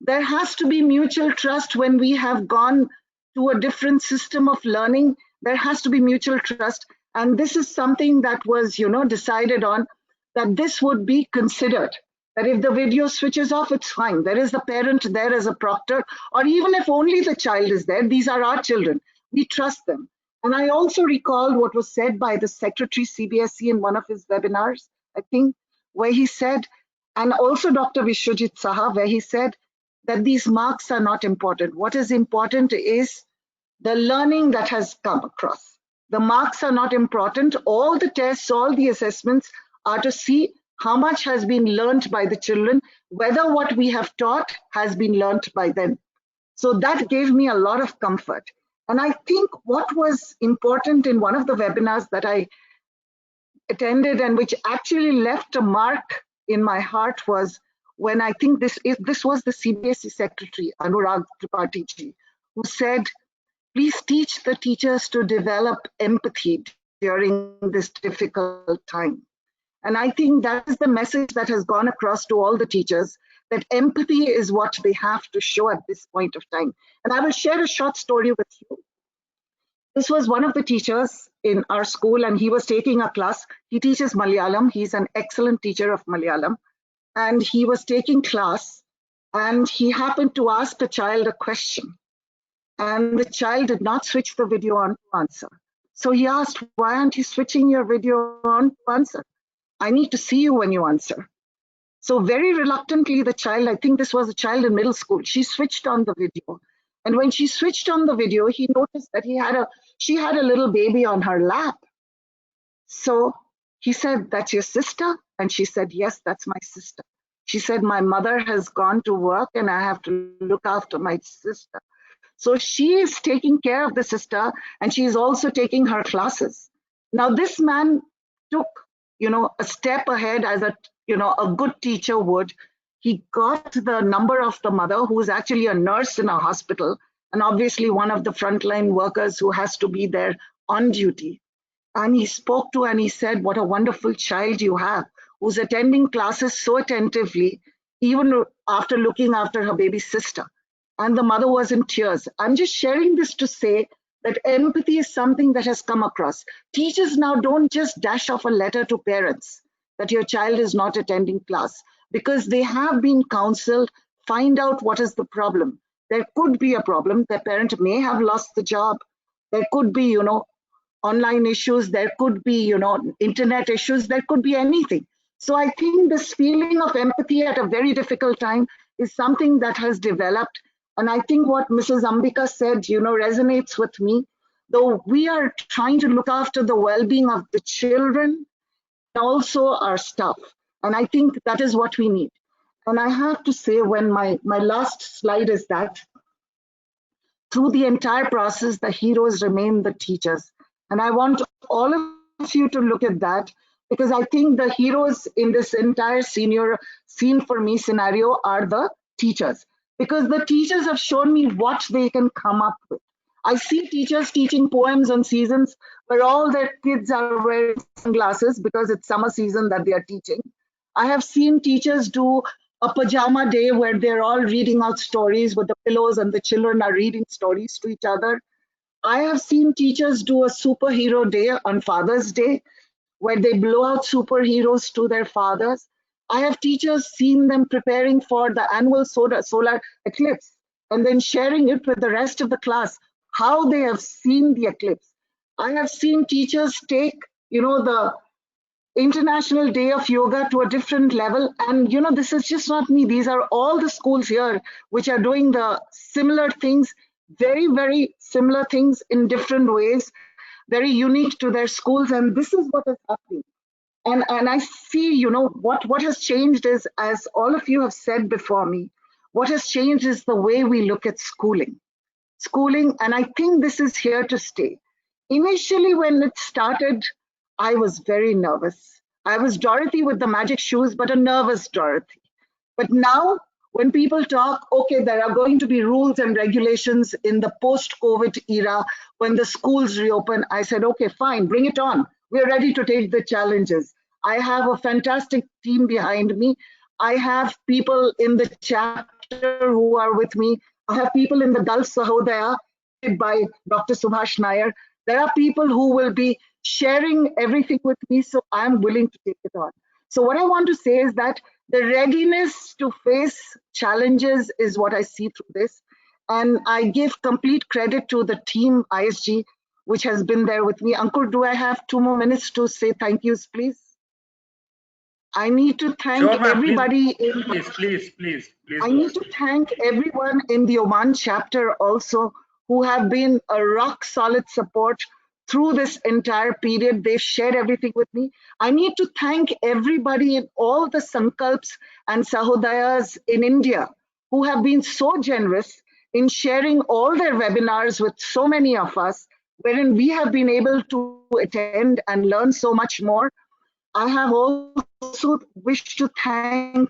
There has to be mutual trust when we have gone to a different system of learning. There has to be mutual trust. And this is something that was, you know, decided on, that this would be considered. That if the video switches off, it's fine. There is a parent there as a proctor, or even if only the child is there, these are our children. We trust them. And I also recalled what was said by the Secretary CBSE in one of his webinars, I think, where he said, and also Dr. Vishwajit Saha, where he said that these marks are not important. What is important is the learning that has come across. The marks are not important. All the tests, all the assessments are to see how much has been learned by the children, whether what we have taught has been learned by them. So that gave me a lot of comfort. And I think what was important in one of the webinars that I attended and which actually left a mark in my heart was when I think this was the CBSE Secretary, Anurag Tripathi ji, who said, please teach the teachers to develop empathy during this difficult time. And I think that is the message that has gone across to all the teachers, that empathy is what they have to show at this point of time. And I will share a short story with you. This was one of the teachers in our school, and he was taking a class. He teaches Malayalam. He's an excellent teacher of Malayalam. And he was taking class, and he happened to ask a child a question. And the child did not switch the video on to answer. So he asked, why aren't you switching your video on to answer? I need to see you when you answer. So very reluctantly, the child, I think this was a child in middle school, she switched on the video. And when she switched on the video, he noticed that she had a little baby on her lap. So he said, that's your sister? And she said, yes, that's my sister. She said, my mother has gone to work and I have to look after my sister. So she is taking care of the sister and she is also taking her classes. Now this man took, you know, a step ahead as a good teacher would. He got the number of the mother, who is actually a nurse in a hospital, and obviously one of the frontline workers who has to be there on duty. And he spoke to her and he said, what a wonderful child you have, who's attending classes so attentively, even after looking after her baby sister. And the mother was in tears. I'm just sharing this to say that empathy is something that has come across. Teachers now don't just dash off a letter to parents that your child is not attending class, because they have been counseled, find out what is the problem. There could be a problem. The parent may have lost the job. There could be, online issues, there could be, internet issues, there could be anything. So I think this feeling of empathy at a very difficult time is something that has developed. And I think what Mrs. Ambika said, resonates with me. Though we are trying to look after the well-being of the children, also our staff. And I think that is what we need. And I have to say, when my last slide is that, through the entire process, the heroes remain the teachers. And I want all of you to look at that, because I think the heroes in this entire scene for me scenario are the teachers, because the teachers have shown me what they can come up with. I see teachers teaching poems on seasons where all their kids are wearing sunglasses because it's summer season that they are teaching. I have seen teachers do a pajama day where they're all reading out stories with the pillows and the children are reading stories to each other. I have seen teachers do a superhero day on Father's Day where they blow out superheroes to their fathers. I have teachers seen them preparing for the annual solar eclipse and then sharing it with the rest of the class, how they have seen the eclipse. I have seen teachers take, the International Day of Yoga to a different level. And, this is just not me. These are all the schools here which are doing the similar things, very, very similar things in different ways, very unique to their schools. And this is what is happening. And I see, what has changed is, as all of you have said before me, what has changed is the way we look at schooling. And I think this is here to stay. Initially, when it started, I was very nervous. I was Dorothy with the magic shoes, but a nervous Dorothy. But now, when people talk, okay, there are going to be rules and regulations in the post-COVID era when the schools reopen, I said, okay, fine, bring it on. We're ready to take the challenges. I have a fantastic team behind me. I have people in the chapter who are with me. I have people in the Gulf Sahodaya by Dr. Subhash Nair. There are people who will be sharing everything with me, so I'm willing to take it on. So what I want to say is that the readiness to face challenges is what I see through this. And I give complete credit to the team ISG, which has been there with me. Ankur, do I have 2 more minutes to say thank yous, please? I need to thank everybody. Please. I need to thank everyone in the Oman chapter also who have been a rock solid support through this entire period. They've shared everything with me. I need to thank everybody in all the Sankalps and Sahodayas in India who have been so generous in sharing all their webinars with so many of us, wherein we have been able to attend and learn so much more. I have also wished to thank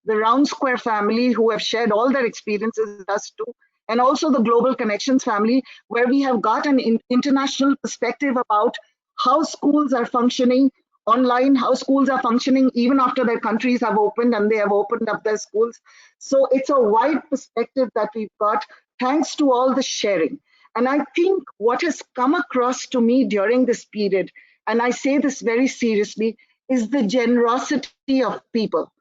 the Round Square family who have shared all their experiences with us too, and also the Global Connections family, where we have got an international perspective about how schools are functioning online, how schools are functioning even after their countries have opened and they have opened up their schools. So it's a wide perspective that we've got, thanks to all the sharing. And I think what has come across to me during this period, and I say this very seriously, is the generosity of people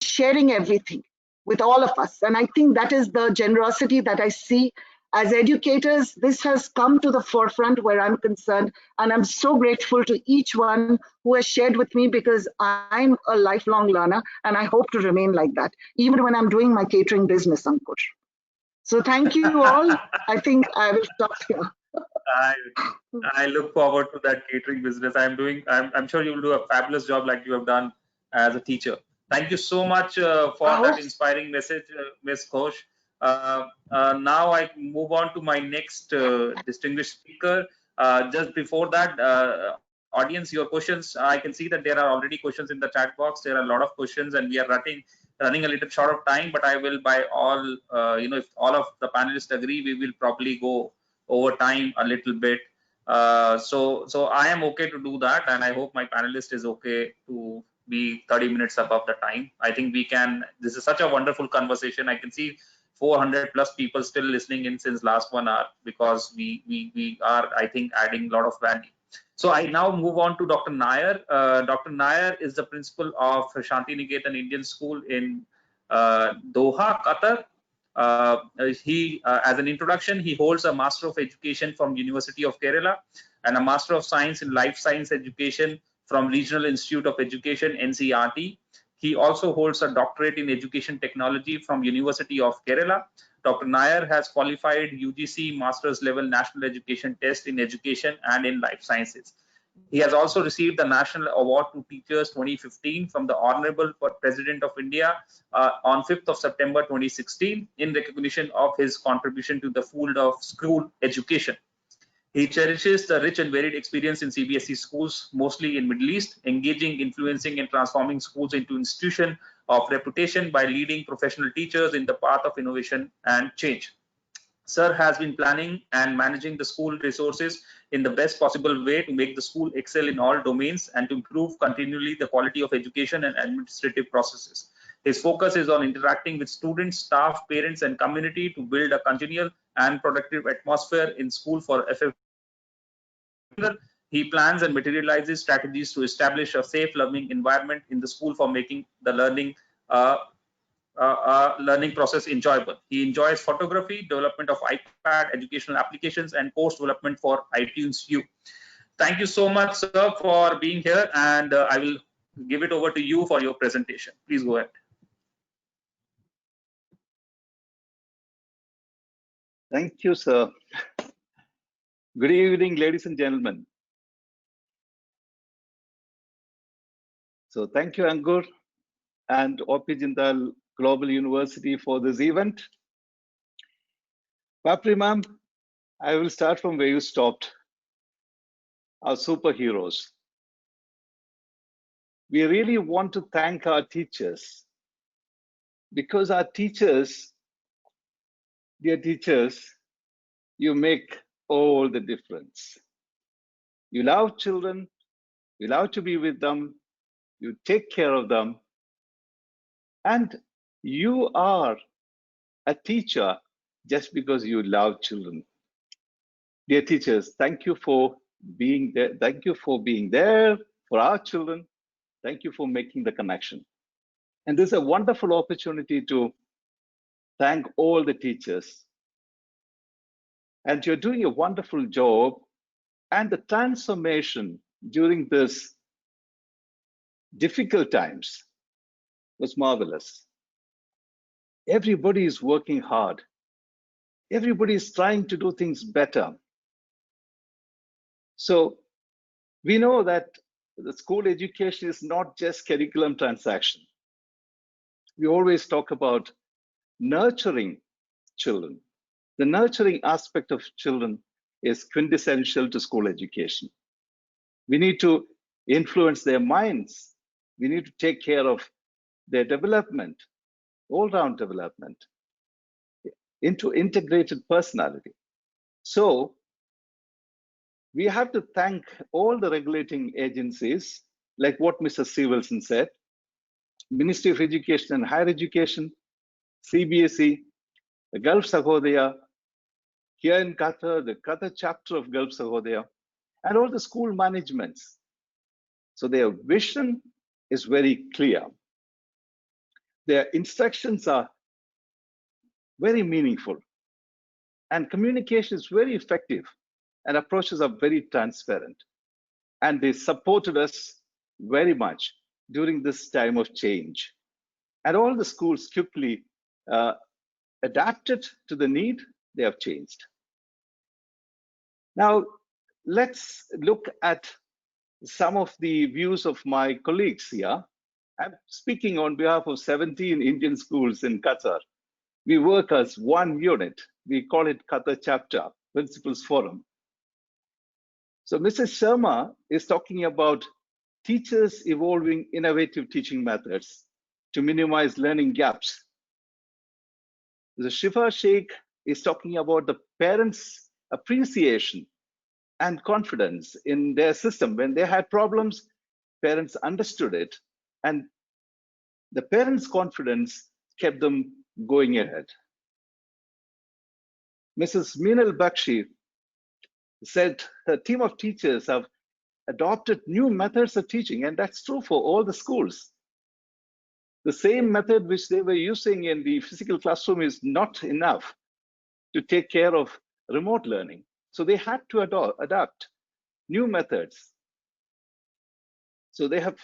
sharing everything with all of us. And I think that is the generosity that I see as educators. This has come to the forefront where I'm concerned, and I'm so grateful to each one who has shared with me, because I'm a lifelong learner and I hope to remain like that, even when I'm doing my catering business, Ankur. So thank you all. I think I will stop here. I look forward to that catering business. I'm sure you will do a fabulous job like you have done as a teacher. Thank you so much for that inspiring message, Ms. Ghosh. Now I move on to my next distinguished speaker. Just before that, audience, your questions, I can see that there are already questions in the chat box. There are a lot of questions and we are running a little short of time, but I will, by all, if all of the panelists agree, we will probably go over time a little bit. So I am okay to do that, and I hope my panelist is okay to be 30 minutes above the time. I think we can. This is such a wonderful conversation. I can see 400 plus people still listening in since last 1 hour, because we are, I think, adding a lot of value. So I now move on to Dr. Nair. Dr. Nair is the principal of Shantiniketan Indian School in Doha, Qatar. As an introduction, he holds a Master of Education from University of Kerala. and a Master of Science in Life Science Education from Regional Institute of Education, NCERT. He also holds a doctorate in Education Technology from University of Kerala. Dr. Nair has qualified UGC Master's Level National Education Test in Education and in Life Sciences. He has also received the National Award to Teachers 2015 from the Honorable President of India on 5th of September 2016 in recognition of his contribution to the field of school education. He cherishes the rich and varied experience in CBSE schools, mostly in Middle East, engaging, influencing, and transforming schools into institutions of reputation by leading professional teachers in the path of innovation and change. Sir has been planning and managing the school resources in the best possible way to make the school excel in all domains and to improve continually the quality of education and administrative processes. His focus is on interacting with students, staff, parents, and community to build a congenial and productive atmosphere in school for FF. He plans and materializes strategies to establish a safe learning environment in the school for making the learning process enjoyable. He enjoys photography, development of iPad, educational applications, and course development for iTunes U. Thank you so much, sir, for being here, and I will give it over to you for your presentation. Please go ahead. Thank you, sir. Good evening, ladies and gentlemen. So thank you, Ankur and OP Jindal Global University for this event. Papri ma'am, I will start from where you stopped. Our superheroes. We really want to thank our teachers because our teachers, dear teachers, you make all the difference. You love children, you love to be with them, you take care of them, and you are a teacher just because you love children. Dear teachers, thank you for being there. Thank you for being there for our children. Thank you for making the connection. And this is a wonderful opportunity to thank all the teachers. And you're doing a wonderful job. And the transformation during this difficult times was marvelous. Everybody is working hard. Everybody is trying to do things better. So we know that the school education is not just curriculum transaction. We always talk about nurturing children. The nurturing aspect of children is quintessential to school education. We need to influence their minds. We need to take care of their development, all-round development, into integrated personality. So we have to thank all the regulating agencies, like what Mr. Srivalsan said, Ministry of Education and Higher Education, CBSE, the Gulf Sahodaya, here in Qatar, the Qatar chapter of Gulf Sahodaya, and all the school managements. So their vision is very clear. Their instructions are very meaningful, and communication is very effective, and approaches are very transparent. And they supported us very much during this time of change. And all the schools quickly adapted to the need. They have changed. Now, let's look at some of the views of my colleagues here. I'm speaking on behalf of 17 Indian schools in Qatar. We work as one unit. We call it Qatar Chapter, Principals Forum. So Mrs. Sharma is talking about teachers evolving innovative teaching methods to minimize learning gaps. The Shifa Sheikh is talking about the parents' appreciation and confidence in their system. When they had problems, parents understood it, and the parents' confidence kept them going ahead. Mrs. Meenal Bakshi said her team of teachers have adopted new methods of teaching, and that's true for all the schools. The same method which they were using in the physical classroom is not enough to take care of remote learning. So they had to adapt. new methods. So they have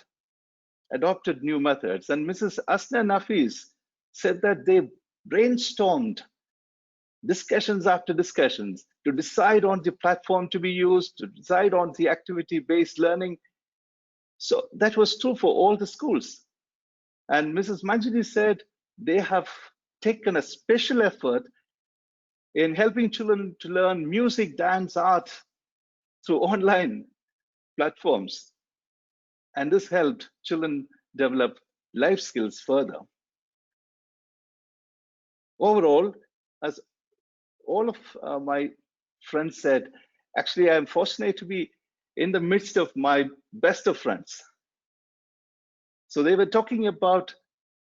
adopted new methods. And Mrs. Asna Nafis said that they brainstormed discussions after discussions to decide on the platform to be used, to decide on the activity-based learning. So that was true for all the schools. And Mrs. Manjini said they have taken a special effort in helping children to learn music, dance, art through online platforms. And this helped children develop life skills further. Overall, as all of my friends said, actually, I'm fortunate to be in the midst of my best of friends. So they were talking about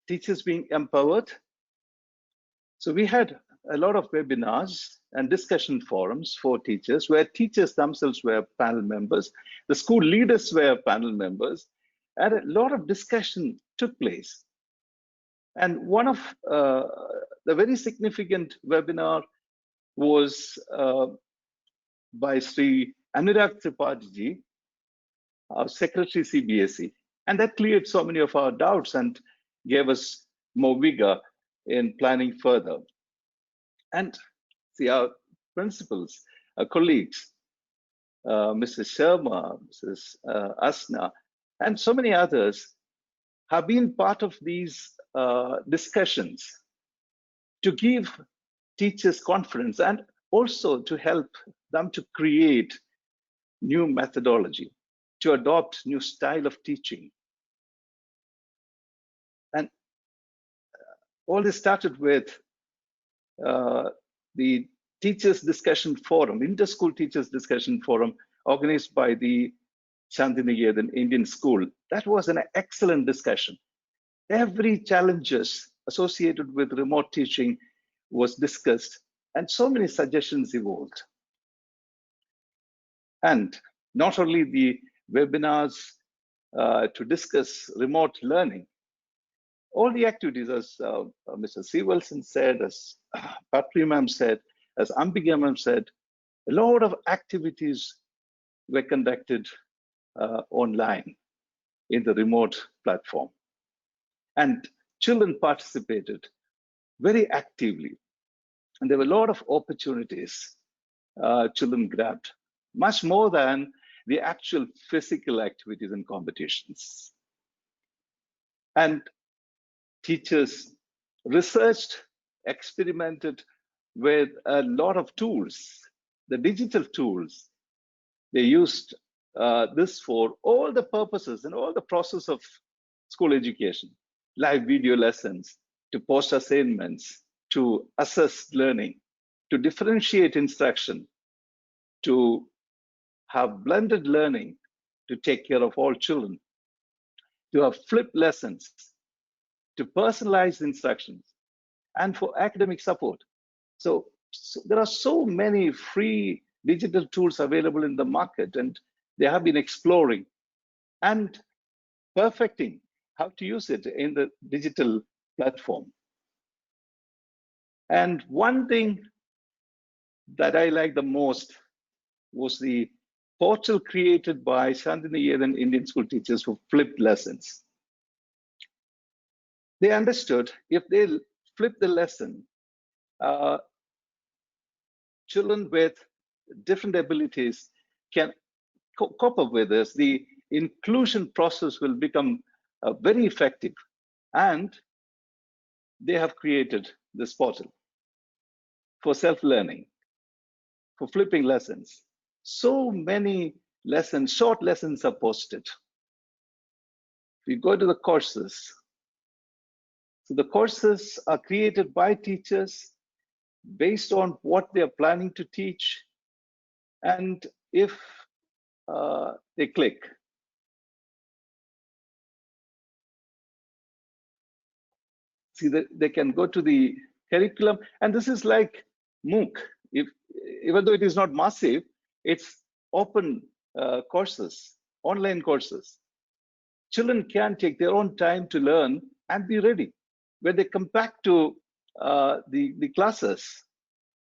teachers being empowered. So we had a lot of webinars and discussion forums for teachers where teachers themselves were panel members, the school leaders were panel members, and a lot of discussion took place. And one of the very significant webinar was by Sri Anurag Tripathi, our Secretary CBSE, and that cleared so many of our doubts and gave us more vigor in planning further. And see, our principals, our colleagues, Mrs. Sharma, Mrs. Asna, and so many others have been part of these discussions to give teachers confidence and also to help them to create new methodology, to adopt new style of teaching. And all this started with the Teachers Discussion Forum, Inter-School Teachers Discussion Forum, organized by the Shantiniketan Indian School. That was an excellent discussion. Every challenges associated with remote teaching was discussed, and so many suggestions evolved. And not only the webinars to discuss remote learning, all the activities, as Mr. Srivalsan said, as Papri ma'am said, as Ambika ma'am said, a lot of activities were conducted online in the remote platform. And children participated very actively. And there were a lot of opportunities children grabbed, much more than the actual physical activities and competitions. And teachers researched, experimented with a lot of tools, the digital tools. They used this for all the purposes and all the process of school education, live video lessons, to post assignments, to assess learning, to differentiate instruction, to have blended learning, to take care of all children, to have flipped lessons, to personalize instructions, and for academic support. So there are so many free digital tools available in the market, and they have been exploring and perfecting how to use it in the digital platform. And one thing that I like the most was the portal created by Shantiniketan Indian School teachers for flipped lessons. They understood if they flip the lesson, children with different abilities can cope up with this. The inclusion process will become very effective. And they have created this portal for self-learning, for flipping lessons. So many lessons, short lessons are posted. If you go to the courses, so the courses are created by teachers based on what they are planning to teach. And if they click, see that they can go to the curriculum. And this is like MOOC. Even though it is not massive, it's open courses, online courses. Children can take their own time to learn and be ready. When they come back to the classes,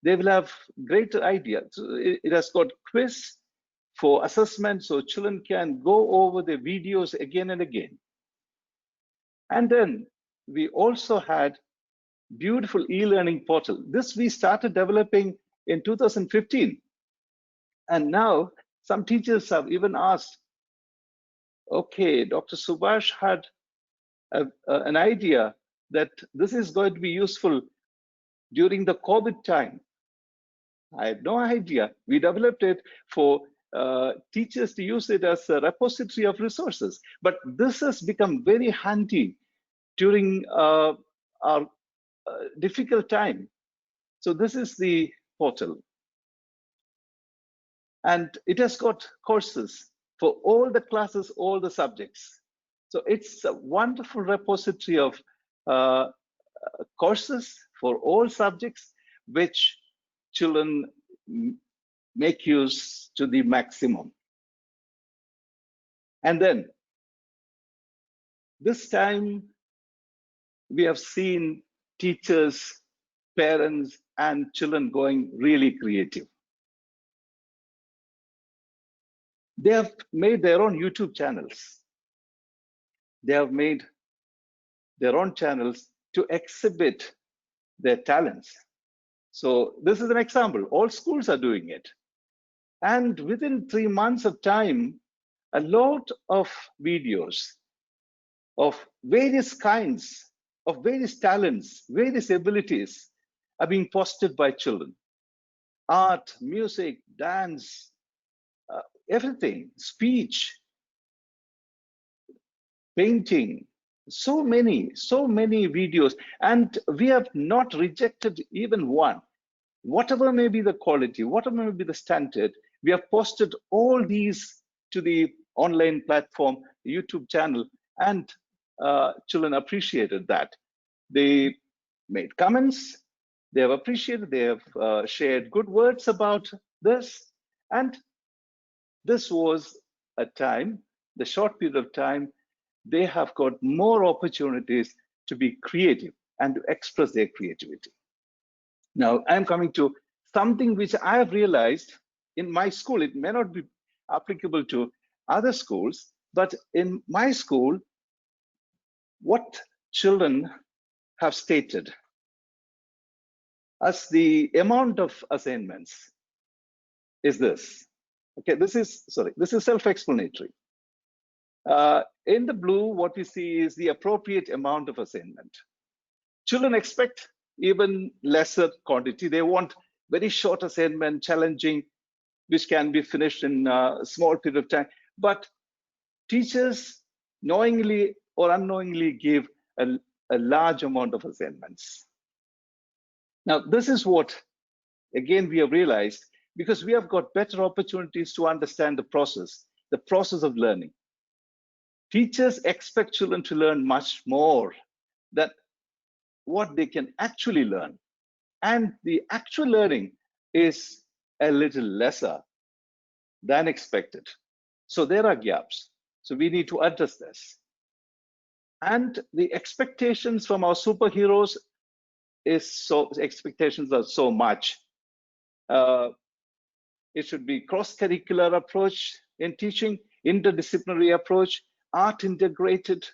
they will have greater idea. So it has got quiz, for assessment so children can go over the videos again and again. And then we also had beautiful e-learning portal. This we started developing in 2015. And now some teachers have even asked, okay, Dr. Subhash had an idea that this is going to be useful during the COVID time. I had no idea. We developed it for teachers to use it as a repository of resources. But this has become very handy during our difficult time. So this is the portal. And it has got courses for all the classes, all the subjects. So it's a wonderful repository of courses for all subjects, which children make use to the maximum. And then this time we have seen teachers, parents, and children going really creative. They have made their own YouTube channels. They have made their own channels to exhibit their talents. So this is an example. All schools are doing it. And within 3 months of time, a lot of videos of various kinds, of various talents, various abilities are being posted by children. Art, music, dance, everything, speech, painting, so many videos. And we have not rejected even one. Whatever may be the quality, whatever may be the standard, we have posted all these to the online platform, YouTube channel, and children appreciated that. They made comments, they have appreciated, they have shared good words about this. And this was a time, the short period of time, they have got more opportunities to be creative and to express their creativity. Now, I'm coming to something which I have realized in my school. It may not be applicable to other schools, but in my school, what children have stated as the amount of assignments is this. Okay, this is self-explanatory. In the blue, what we see is the appropriate amount of assignment. Children expect even lesser quantity. They want very short assignment, challenging, which can be finished in a small period of time. But teachers knowingly or unknowingly give a large amount of assignments. Now, this is what, again, we have realized, because we have got better opportunities to understand the process of learning. Teachers expect children to learn much more than what they can actually learn. And the actual learning is a little lesser than expected. So there are gaps. So we need to address this. And the expectations from our superheroes expectations are so much. It should be cross-curricular approach in teaching, interdisciplinary approach, art integrated,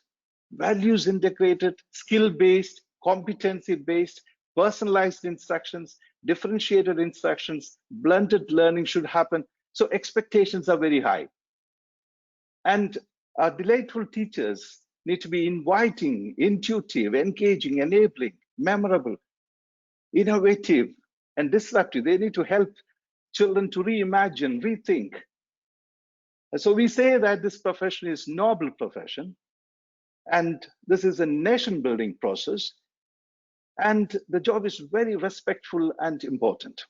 values integrated, skill-based, competency-based, personalized instructions, differentiated instructions, blended learning should happen. So expectations are very high. And our delightful teachers need to be inviting, intuitive, engaging, enabling, memorable, innovative, and disruptive. They need to help children to reimagine, rethink. And so we say that this profession is a noble profession, and this is a nation-building process, and the job is very respectful and important.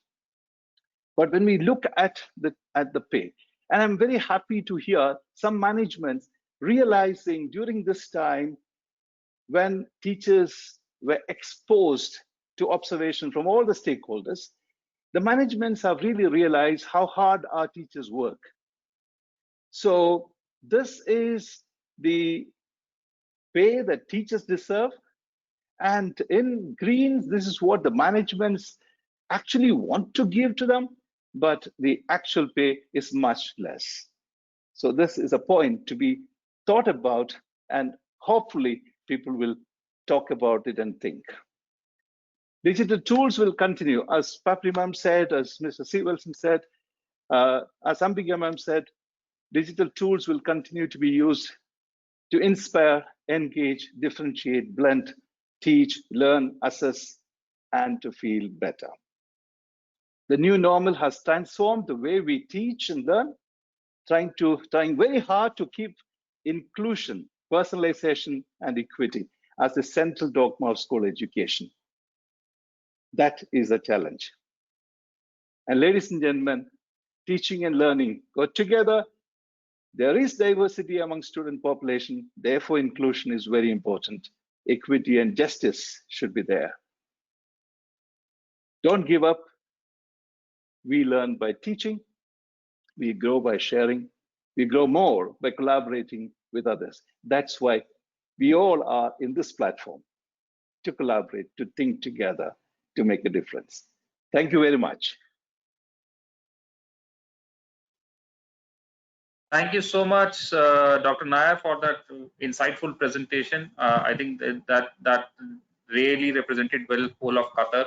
But when we look at the pay, and I'm very happy to hear some managements realizing during this time when teachers were exposed to observation from all the stakeholders, the managements have really realized how hard our teachers work. So this is the pay that teachers deserve. And in green, this is what the managements actually want to give to them. but the actual pay is much less. So this is a point to be thought about, and hopefully people will talk about it and think. Digital tools will continue, as Papri ma'am said, as Mr. Srivalsan said, as Ambika ma'am said, digital tools will continue to be used to inspire, engage, differentiate, blend, teach, learn, assess, and to feel better. The new normal has transformed the way we teach and learn, trying very hard to keep inclusion, personalization, and equity as the central dogma of school education. That is a challenge. And ladies and gentlemen, teaching and learning go together. There is diversity among student population, therefore inclusion is very important. Equity and justice should be there. Don't give up. We learn by teaching, we grow by sharing, we grow more by collaborating with others. That's why we all are in this platform, to collaborate, to think together, to make a difference. Thank you very much. Thank you so much, Dr. Nair, for that insightful presentation. I think that really represented well whole of Qatar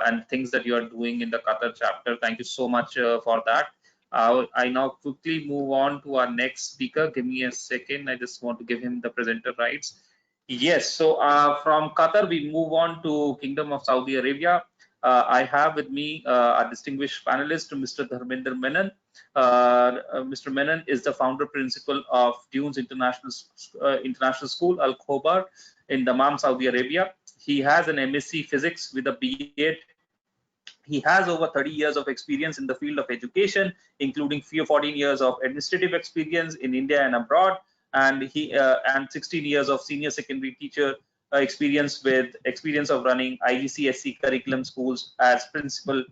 and things that you are doing in the Qatar chapter. Thank you so much for that. I now quickly move on to our next speaker. Give me a second. I just want to give him the presenter rights. Yes, so from Qatar, we move on to Kingdom of Saudi Arabia. I have with me our distinguished panelist, Mr. Dharminder Manon. Mr. Manon is the founder principal of Dunes International School, Al Khobar, in Dammam, Saudi Arabia. He has an MSc Physics with a B.Ed. He has over 30 years of experience in the field of education, including 14 years of administrative experience in India and abroad, and 16 years of senior secondary teacher experience of running IGCSE curriculum schools as principal,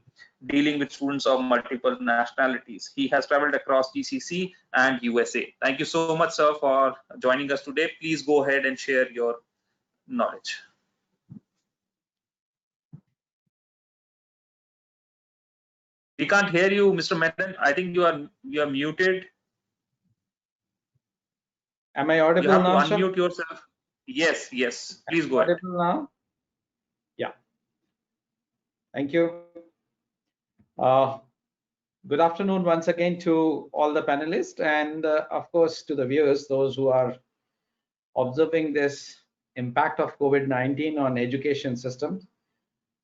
dealing with students of multiple nationalities. He has traveled across GCC and USA. Thank you so much, sir, for joining us today. Please go ahead and share your knowledge. We can't hear you, Mr. Manon. I think you are muted. Am I audible now? You now, have to unmute yourself. Yes, yes. Please go ahead. Audible now? Yeah. Thank you. Good afternoon once again to all the panelists and of course to the viewers, those who are observing this impact of COVID-19 on education system.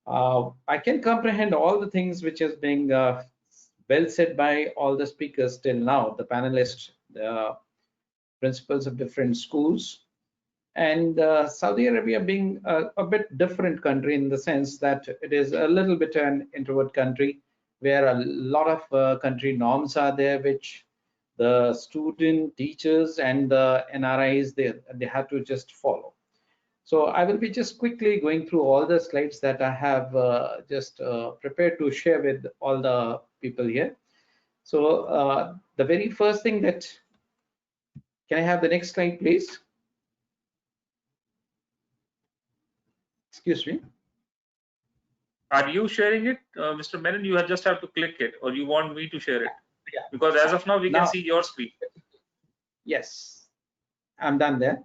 I can comprehend all the things which is being well said by all the speakers till now, the panelists, the principals of different schools, and Saudi Arabia being a bit different country in the sense that it is a little bit an introvert country where a lot of country norms are there, which the student, teachers, and the NRIs, they have to just follow. So I will be just quickly going through all the slides that I have just prepared to share with all the people here. So the very first thing that, can I have the next slide, please? Excuse me. Are you sharing it, Mr. Manon? You just have to click it, or you want me to share it? Yeah. Because as of now, we can see your screen. Yes, I'm done there.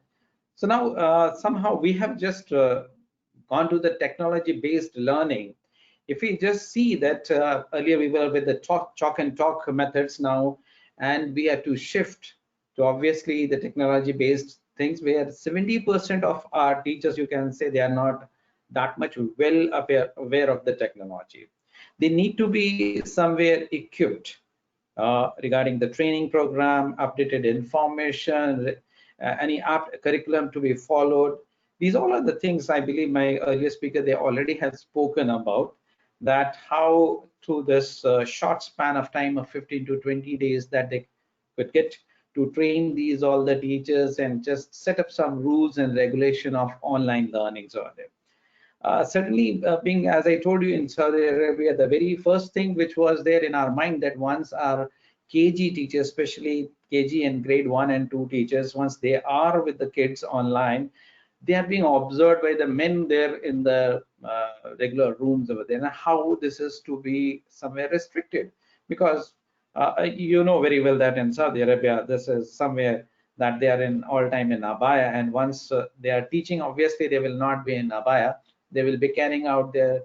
So now somehow we have just gone to the technology-based learning. If we just see that earlier we were with the chalk and talk methods now, and we had to shift to obviously the technology-based things where 70% of our teachers, you can say, they are not that much well aware of the technology. They need to be somewhere equipped regarding the training program, updated information, any curriculum to be followed. These all are the things I believe my earlier speaker, they already have spoken about, that how through this short span of time of 15 to 20 days that they could get to train all the teachers and just set up some rules and regulation of online learnings over there. Certainly being, as I told you, in Saudi Arabia, the very first thing which was there in our mind, that once our KG teachers, especially KG and grade 1 and 2 teachers, once they are with the kids online, they are being observed by the men there in the regular rooms over there, and how this is to be somewhere restricted, because you know very well that in Saudi Arabia, this is somewhere that they are in all time in abaya, and once they are teaching, obviously they will not be in abaya. They will be carrying out their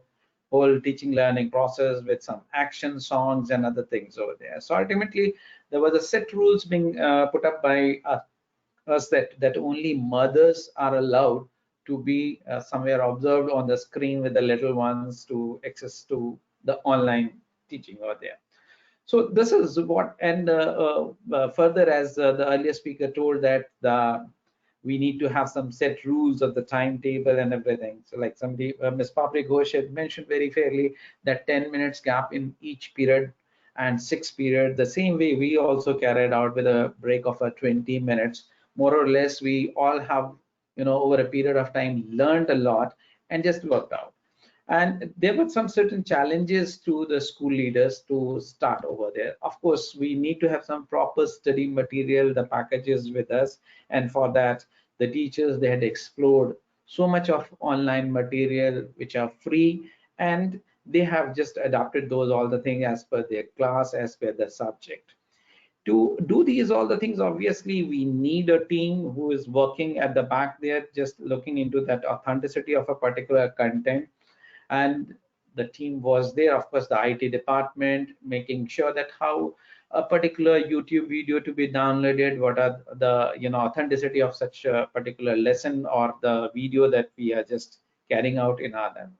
whole teaching learning process with some action songs and other things over there. So ultimately, there was a set rules being put up by us that only mothers are allowed to be somewhere observed on the screen with the little ones to access to the online teaching over there. So this is what, and further, as the earlier speaker told, that we need to have some set rules of the timetable and everything. So like somebody, Ms. Papri Ghosh had mentioned very fairly that 10 minutes gap in each period and 6 period. The same way we also carried out with a break of 20 minutes. More or less, we all have, you know, over a period of time learned a lot and just worked out. And there were some certain challenges to the school leaders to start over there. Of course, we need to have some proper study material, the packages with us. And for that, the teachers, they had explored so much of online material, which are free. And they have just adapted those, all the things as per their class, as per the subject. To do these all the things, obviously we need a team who is working at the back there, just looking into that authenticity of a particular content. And the team was there, of course, the IT department, making sure that how a particular YouTube video to be downloaded, what are the, you know, authenticity of such a particular lesson or the video that we are just carrying out in our lab.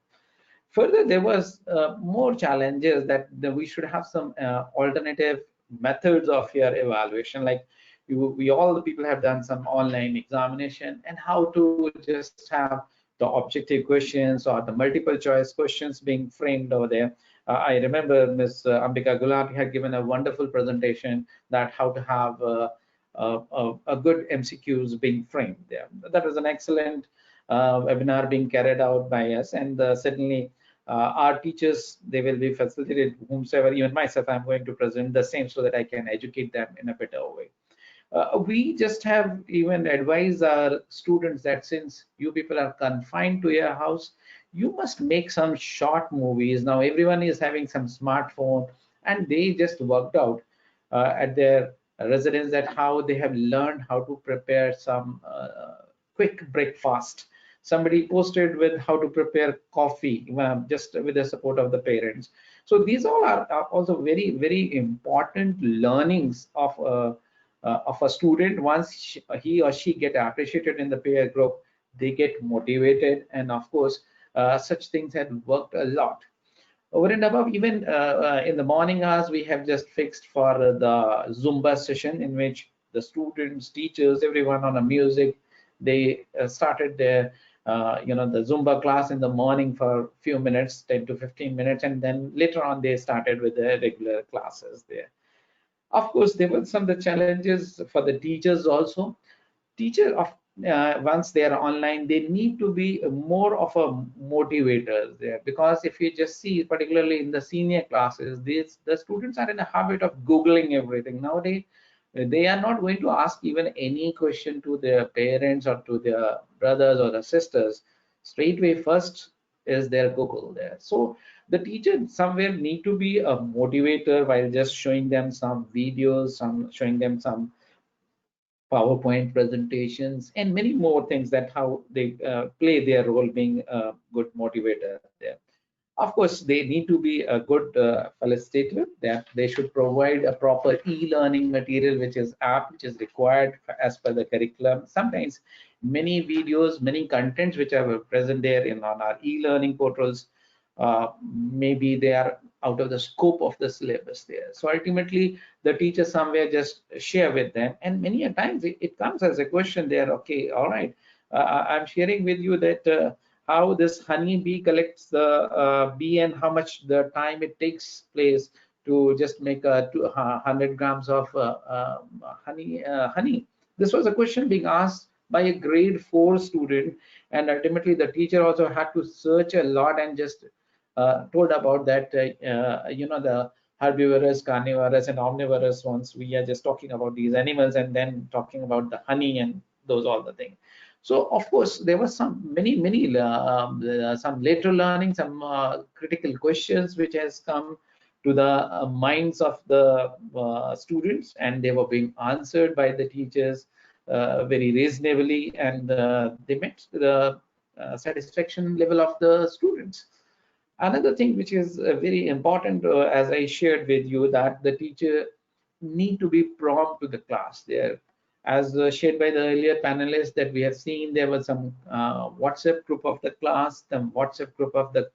Further, there was more challenges that we should have some alternative methods of your evaluation, like we all the people have done some online examination, and how to just have the objective questions or the multiple choice questions being framed over there. I remember Ms. Ambika Gulati had given a wonderful presentation that how to have a good MCQs being framed there. That was an excellent webinar being carried out by us, and certainly our teachers, they will be facilitated, whomsoever, even myself, I'm going to present the same so that I can educate them in a better way. We just have even advised our students that since you people are confined to your house, you must make some short movies. Now everyone is having some smartphone, and they just worked out at their residence that how they have learned how to prepare some quick breakfast. Somebody posted with how to prepare coffee just with the support of the parents. So these all are also very, very important learnings of a student. Once he or she get appreciated in the peer group, they get motivated, and of course such things had worked a lot. Over and above, even in the morning hours, we have just fixed for the Zumba session, in which the students, teachers, everyone on a music, they started their the Zumba class in the morning for a few minutes, 10 to 15 minutes, and then later on they started with the regular classes there. Of course, there were some of the challenges for the teachers also. Teacher of once they are online, they need to be more of a motivator there, because if you just see, particularly in the senior classes, the students are in a habit of Googling everything nowadays. They are not going to ask even any question to their parents or to their brothers or the sisters. Straightway first is their Google there. So the teacher somewhere need to be a motivator while just showing them some videos, showing them some PowerPoint presentations, and many more things, that how they play their role being a good motivator there. Of course, they need to be a good facilitator, that they should provide a proper e-learning material, which is app, which is required as per the curriculum. Sometimes many videos, many contents which are present there on our e-learning portals, maybe they are out of the scope of the syllabus there. So ultimately, the teacher somewhere just share with them, and many a times it comes as a question there. Okay, all right, I'm sharing with you that how this honey bee collects the bee, and how much the time it takes place to just make 100 grams of honey. This was a question being asked by a grade 4 student, and ultimately the teacher also had to search a lot and just told about that, the herbivorous, carnivorous, and omnivorous ones. We are just talking about these animals and then talking about the honey and those all the things. So of course there was some some later learning, some critical questions which has come to the minds of the students, and they were being answered by the teachers very reasonably, and they met the satisfaction level of the students. Another thing which is very important, as I shared with you, that the teacher need to be prompt to the class there. As shared by the earlier panelists, that we have seen, there was some WhatsApp group of the class, the WhatsApp group of the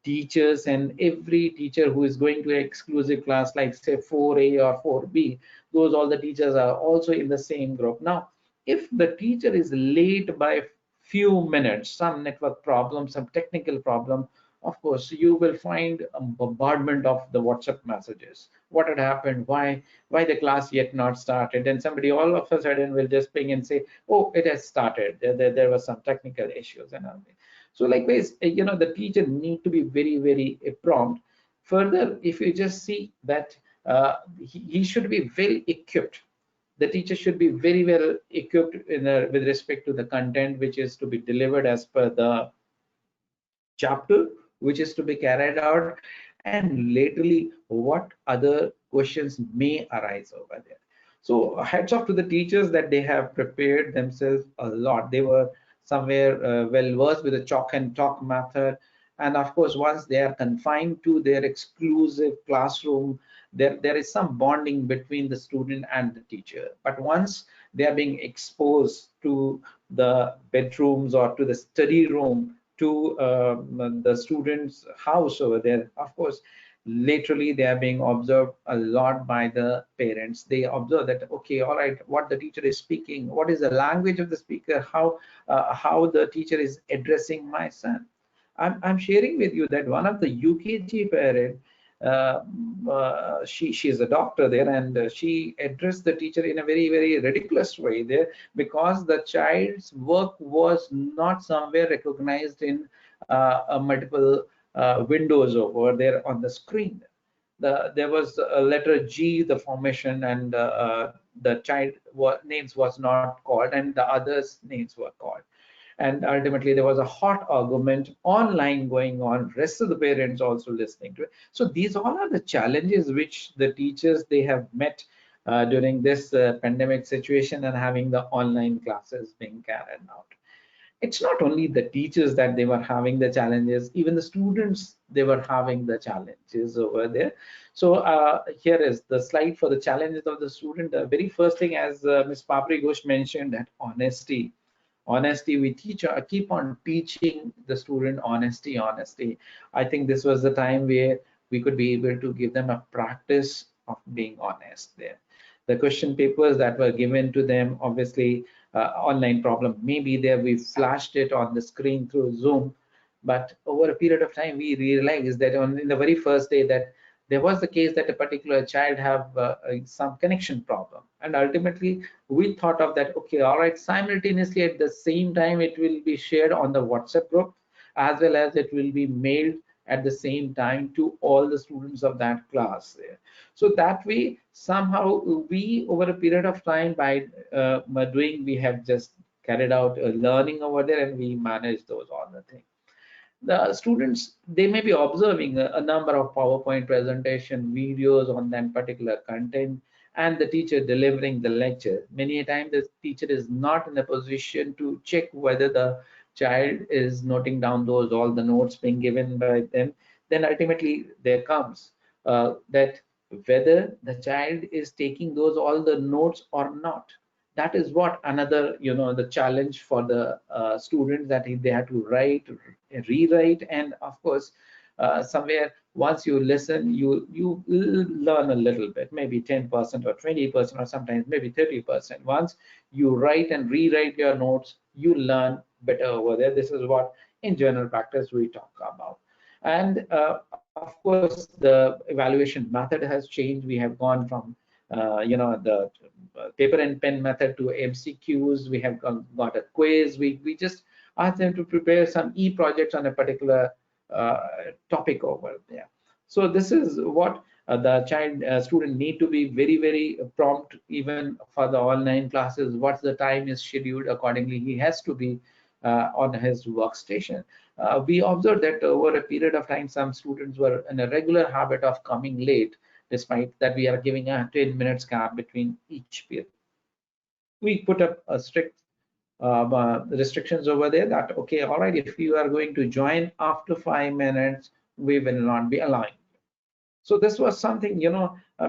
teachers, and every teacher who is going to an exclusive class, like say 4A or 4B, those all the teachers are also in the same group. Now, if the teacher is late by few minutes, some network problem, some technical problem, of course you will find a bombardment of the WhatsApp messages. What had happened? Why the class yet not started? And somebody all of a sudden will just ping and say, oh, it has started. There was some technical issues and all. So likewise, the teacher need to be very, very prompt. Further, if you just see that he should be well equipped. The teacher should be very well equipped with respect to the content which is to be delivered as per the chapter which is to be carried out, and laterally what other questions may arise over there. So hats off to the teachers that they have prepared themselves a lot. They were somewhere well versed with the chalk and talk method, and of course once they are confined to their exclusive classroom, there is some bonding between the student and the teacher. But once they are being exposed to the bedrooms or to the study room, to the students' house over there, of course literally they are being observed a lot by the parents. They observe that, okay, all right, what the teacher is speaking, what is the language of the speaker, how the teacher is addressing my son. I'm sharing with you that one of the UKG parent, she is a doctor there, and she addressed the teacher in a very, very ridiculous way there, because the child's work was not somewhere recognized in multiple windows over there on the screen. There was a letter G, the formation, and the child names was not called, and the others names were called. And ultimately there was a hot argument online going on, rest of the parents also listening to it. So these all are the challenges which the teachers, they have met during this pandemic situation, and having the online classes being carried out. It's not only the teachers that they were having the challenges, even the students, they were having the challenges over there. So here is the slide for the challenges of the student. The very first thing, as Ms. Papri Ghosh mentioned, that honesty. We keep on teaching the student honesty. I think this was the time where we could be able to give them a practice of being honest there. The question papers that were given to them, obviously online problem maybe there, we flashed it on the screen through Zoom, but over a period of time we realized that in the very first day that there was the case that a particular child have some connection problem, and ultimately we thought of that, okay, all right, simultaneously at the same time it will be shared on the WhatsApp group, as well as it will be mailed at the same time to all the students of that class there. So that way somehow we, over a period of time, by doing, we have just carried out a learning over there, and we manage those all the things. The students, they may be observing a number of PowerPoint presentation videos on that particular content, and the teacher delivering the lecture. Many a time the teacher is not in a position to check whether the child is noting down those all the notes being given by them. Then ultimately there comes that whether the child is taking those all the notes or not. That is what another, the challenge for the students, that they have to write, rewrite, and of course somewhere once you listen, you learn a little bit, maybe 10% or 20%, or sometimes maybe 30%. Once you write and rewrite your notes, you learn better over there. This is what in general practice we talk about. And of course the evaluation method has changed. We have gone from the paper and pen method to MCQs. We have got a quiz. We just ask them to prepare some e-projects on a particular topic over there. So this is what the student need to be very prompt even for the online classes. What's the time is scheduled accordingly, he has to be on his workstation. We observed that over a period of time some students were in a regular habit of coming late, despite that we are giving a 10 minutes gap between each period. We put up a strict restrictions over there that, okay, all right, if you are going to join after 5 minutes, we will not be allowing. So this was something,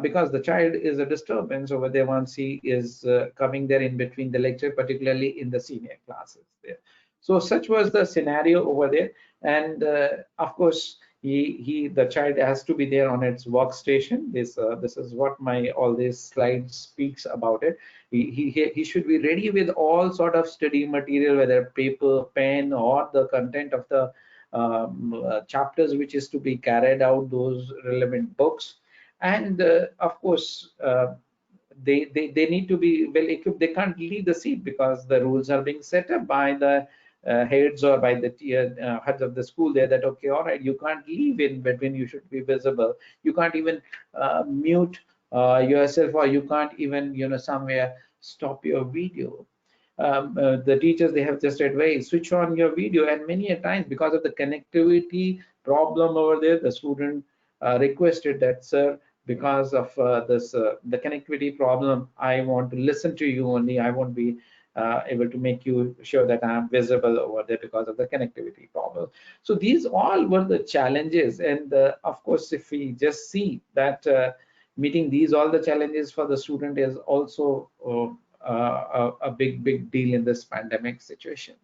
because the child is a disturbance over there once he is coming there in between the lecture, particularly in the senior classes there. So such was the scenario over there. And of course, the child has to be there on its workstation. This is what all these slides speaks about it. He should be ready with all sort of study material, whether paper, pen, or the content of the chapters which is to be carried out, those relevant books. And of course, they need to be well equipped. They can't leave the seat because the rules are being set up by the heads or by the heads of the school there, that okay, all right, you can't leave in between, you should be visible. You can't even mute yourself, or you can't even somewhere stop your video. The teachers, they have just advised, switch on your video, and many a times because of the connectivity problem over there, the student requested that, sir, because of the connectivity problem, I want to listen to you only, I won't be able to make you sure that I am visible over there because of the connectivity problem. So these all were the challenges, and of course, if we just see that meeting all the challenges for the student is also a big deal in this pandemic situation.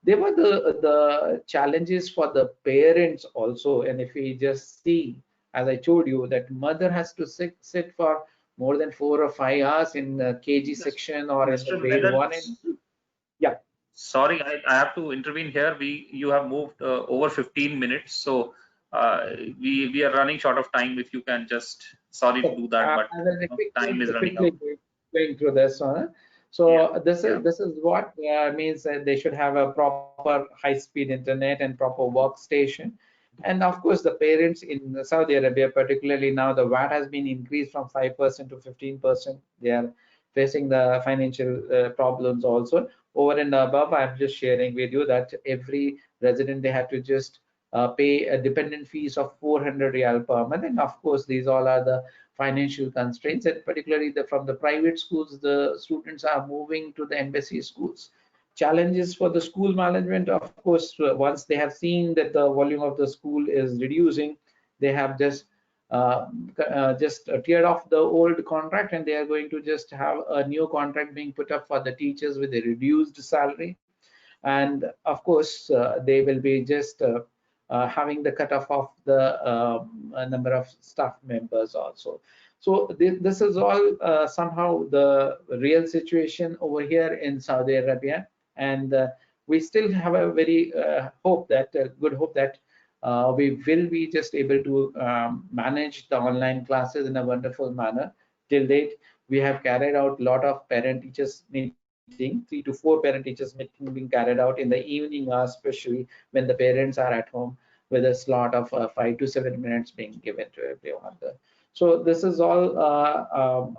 There were the challenges for the parents also, and if we just see, as I told you, that mother has to sit for more than 4 or 5 hours in the KG section or in the grade 1 and 2. Yeah. Sorry, I have to intervene here. You have moved over 15 minutes, so we are running short of time. If you can just, sorry to do that, but time is running out. Going through this one. So this is what means that they should have a proper high-speed internet and proper workstation. And of course, the parents in Saudi Arabia, particularly now, the VAT has been increased from 5% to 15%. They are facing the financial problems also. Over and above, I'm just sharing with you that every resident, they have to just pay a dependent fees of 400 riyal per month. And of course, these all are the financial constraints, and particularly from the private schools, the students are moving to the embassy schools. Challenges for the school management, of course, once they have seen that the volume of the school is reducing, they have just teared off the old contract, and they are going to just have a new contract being put up for the teachers with a reduced salary. And of course, they will be just having the cutoff of the number of staff members also. So this is all somehow the real situation over here in Saudi Arabia, and we still have a very good hope that we will be just able to manage the online classes in a wonderful manner. Till date, we have carried out a lot of parent-teachers meetings, 3 to 4 parent-teachers meetings being carried out in the evening hours, especially when the parents are at home, with a slot of 5 to 7 minutes being given to everyone. So this is all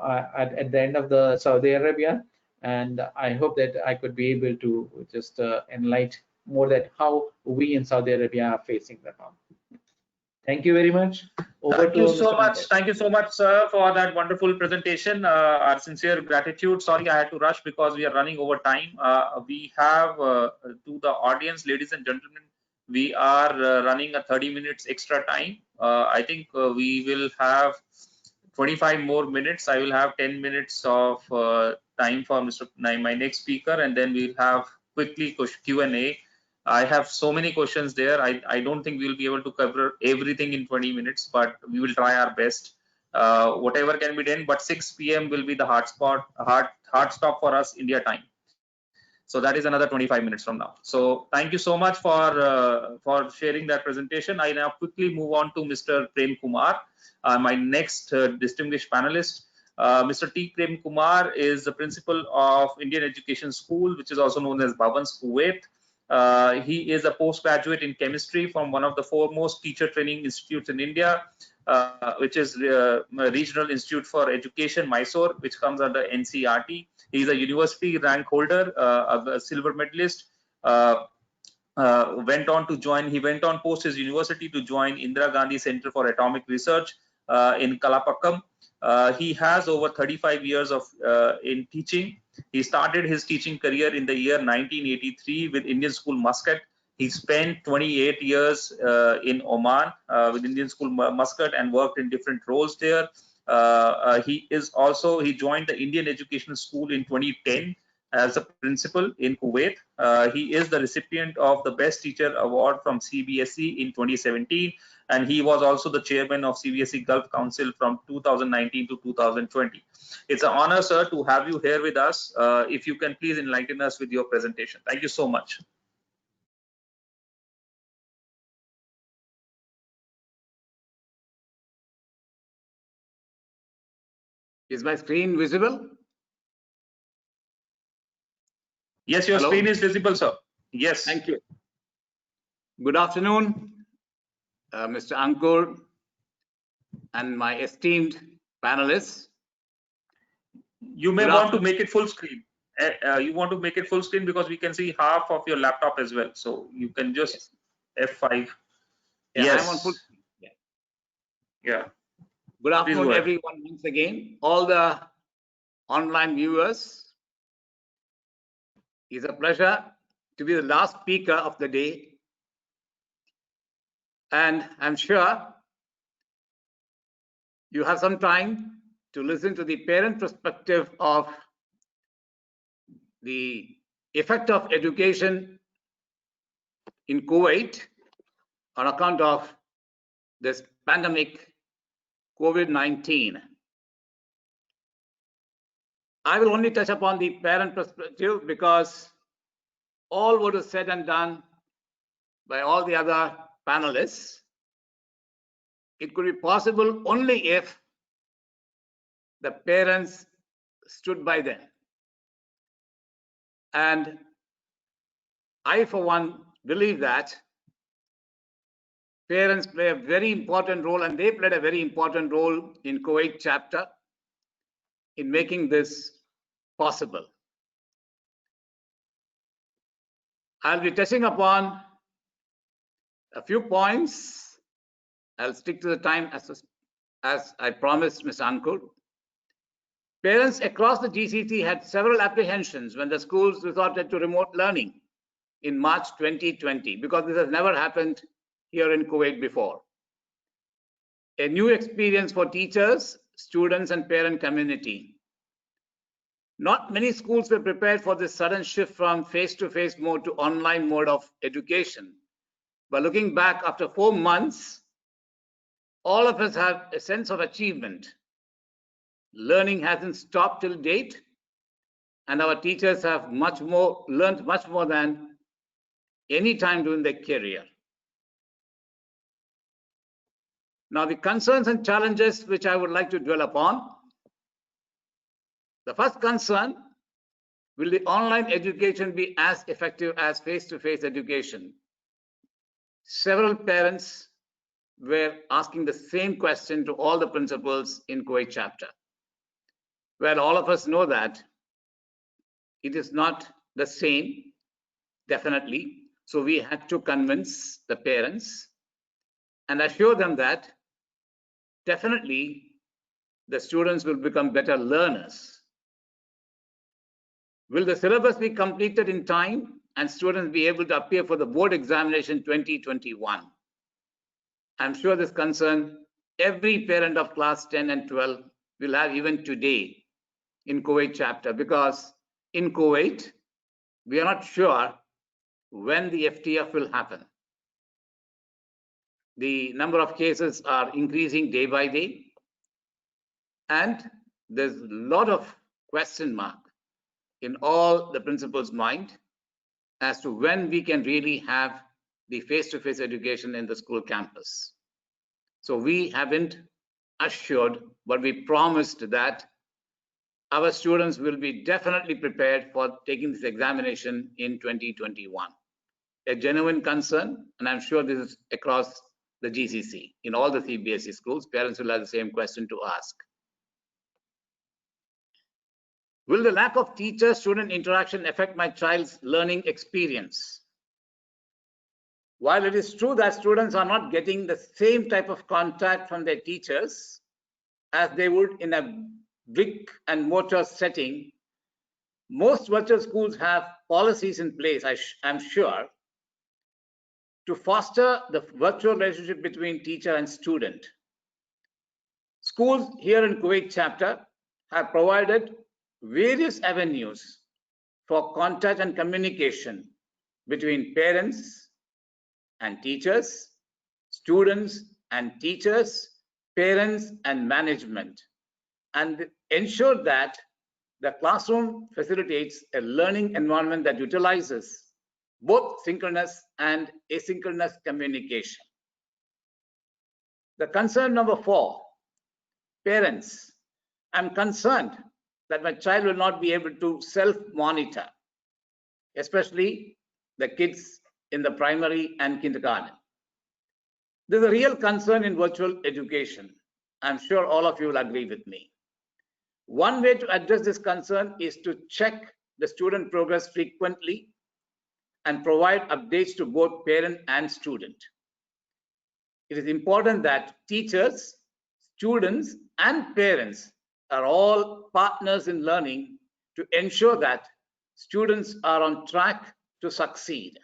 at the end of the Saudi Arabia, and I hope that I could be able to just enlighten more that how we in Saudi Arabia are facing the problem. Thank you very much. Thank you so much. Thank you so much, sir, for that wonderful presentation. Our sincere gratitude. Sorry, I had to rush because we are running over time. We have to the audience, ladies and gentlemen, we are running a 30 minutes extra time. I think we will have 25 more minutes. I will have 10 minutes of time for my next speaker, and then we'll have quickly Q&A. I have so many questions there. I don't think we'll be able to cover everything in 20 minutes, but we will try our best. Whatever can be done, but 6 p.m. will be the hard stop for us India time. So that is another 25 minutes from now. So thank you so much for sharing that presentation. I now quickly move on to Mr. Premkumar, my next distinguished panelist. Mr. T. Premkumar is the principal of Indian Education School, which is also known as Bhavans, Kuwait. He is a postgraduate in chemistry from one of the foremost teacher training institutes in India. which is Regional Institute for Education, Mysore, which comes under NCRT. He is a university rank holder, a silver medalist. Went on post his university to join Indira Gandhi Center for Atomic Research in Kalapakkam. He has over 35 years of in teaching. He started his teaching career in the year 1983 with Indian School Muscat. He spent 28 years in Oman with Indian School Muscat and worked in different roles there. He joined the Indian Educational School in 2010 as a principal in Kuwait. He is the recipient of the Best Teacher Award from CBSE in 2017, and he was also the chairman of CBSE Gulf Council from 2019 to 2020. It's an honor, sir, to have you here with us. If you can please enlighten us with your presentation. Thank you so much. Is my screen visible? Yes, your Hello? screen is visible, sir. Yes. Thank you. Good afternoon, Mr. Ankur and my esteemed panelists. You may want to make it full screen. You want to make it full screen because we can see half of your laptop as well. So you can just F5. Yeah, Yes. I'm on full screen. Yeah. Good afternoon, everyone, once again. All the online viewers. It's a pleasure to be the last speaker of the day. And I'm sure you have some time to listen to the parent perspective of the effect of education in Kuwait on account of this pandemic COVID-19. I will only touch upon the parent perspective because all what is said and done by all the other panelists, it could be possible only if the parents stood by them. And I, for one, believe that parents play a very important role, and they played a very important role in Kuwait chapter in making this possible. I'll be touching upon a few points. I'll stick to the time as I promised, Mr. Ankur. Parents across the GCC had several apprehensions when the schools resorted to remote learning in March 2020, because this has never happened here in Kuwait before. A new experience for teachers, students, and parent community. Not many schools were prepared for this sudden shift from face-to-face mode to online mode of education. But looking back after 4 months, all of us have a sense of achievement. Learning hasn't stopped till date, and our teachers have learned much more than any time during their career. Now, the concerns and challenges which I would like to dwell upon. The first concern, will the online education be as effective as face-to-face education? Several parents were asking the same question to all the principals in Kuwait chapter. Well, all of us know that it is not the same, definitely. So we had to convince the parents and assure them that definitely the students will become better learners. Will the syllabus be completed in time and students be able to appear for the board examination 2021? I'm sure this concern every parent of class 10 and 12 will have even today in Kuwait chapter, because in Kuwait, we are not sure when the FTF will happen. The number of cases are increasing day by day, and there's a lot of question mark in all the principals' mind as to when we can really have the face-to-face education in the school campus. So we haven't assured, but we promised that our students will be definitely prepared for taking this examination in 2021. A genuine concern, and I'm sure this is across the GCC. In all the CBSE schools, parents will have the same question to ask. Will the lack of teacher-student interaction affect my child's learning experience? While it is true that students are not getting the same type of contact from their teachers as they would in a brick and mortar setting, most virtual schools have policies in place, I'm sure, to foster the virtual relationship between teacher and student. Schools here in Kuwait chapter have provided various avenues for contact and communication between parents and teachers, students and teachers, parents and management, and ensure that the classroom facilitates a learning environment that utilizes both synchronous and asynchronous communication. The concern number 4, parents. I'm concerned that my child will not be able to self-monitor, especially the kids in the primary and kindergarten. There's a real concern in virtual education. I'm sure all of you will agree with me. One way to address this concern is to check the student progress frequently and provide updates to both parent and student. It is important that teachers, students, and parents are all partners in learning to ensure that students are on track to succeed.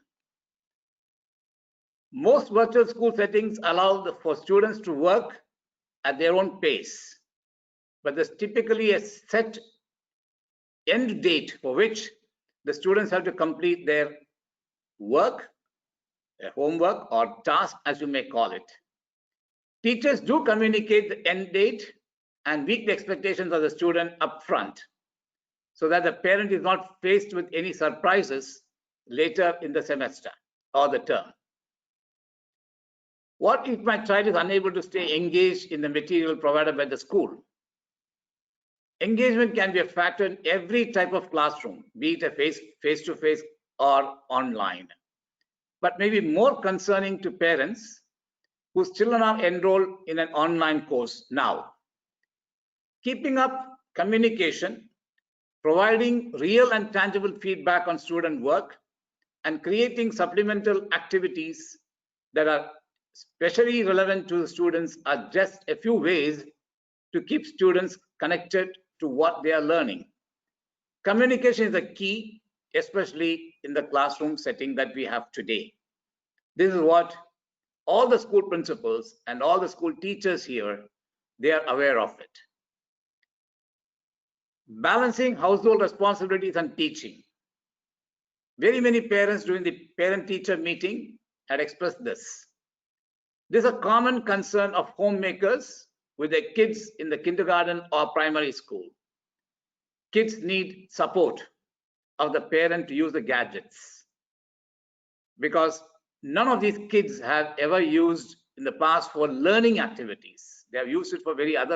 Most virtual school settings allow for students to work at their own pace, but there's typically a set end date for which the students have to complete their work, their homework or task, as you may call it. Teachers do communicate the end date and meet the expectations of the student upfront, so that the parent is not faced with any surprises later in the semester or the term. What if my child is unable to stay engaged in the material provided by the school? Engagement can be a factor in every type of classroom, be it a face-to-face or online, but maybe more concerning to parents whose children are enrolled in an online course now. Keeping up communication, providing real and tangible feedback on student work, and creating supplemental activities that are especially relevant to the students are just a few ways to keep students connected to what they are learning. Communication is a key, especially in the classroom setting that we have today. This is what all the school principals and all the school teachers here, they are aware of it. Balancing household responsibilities and teaching. Very many parents during the parent-teacher meeting had expressed this. This is a common concern of homemakers with their kids in the kindergarten or primary school. Kids need support of the parent to use the gadgets, because none of these kids have ever used in the past for learning activities. They have used it for various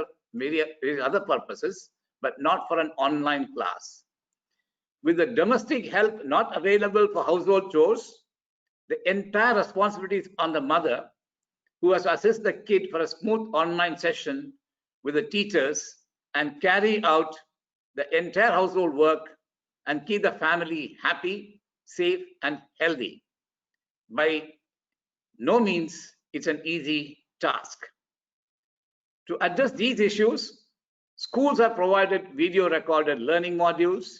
other purposes, but not for an online class. With the domestic help not available for household chores, the entire responsibility is on the mother, who has to assist the kid for a smooth online session with the teachers and carry out the entire household work and keep the family happy, safe, and healthy. By no means it's an easy task. To address these issues, schools have provided video recorded learning modules,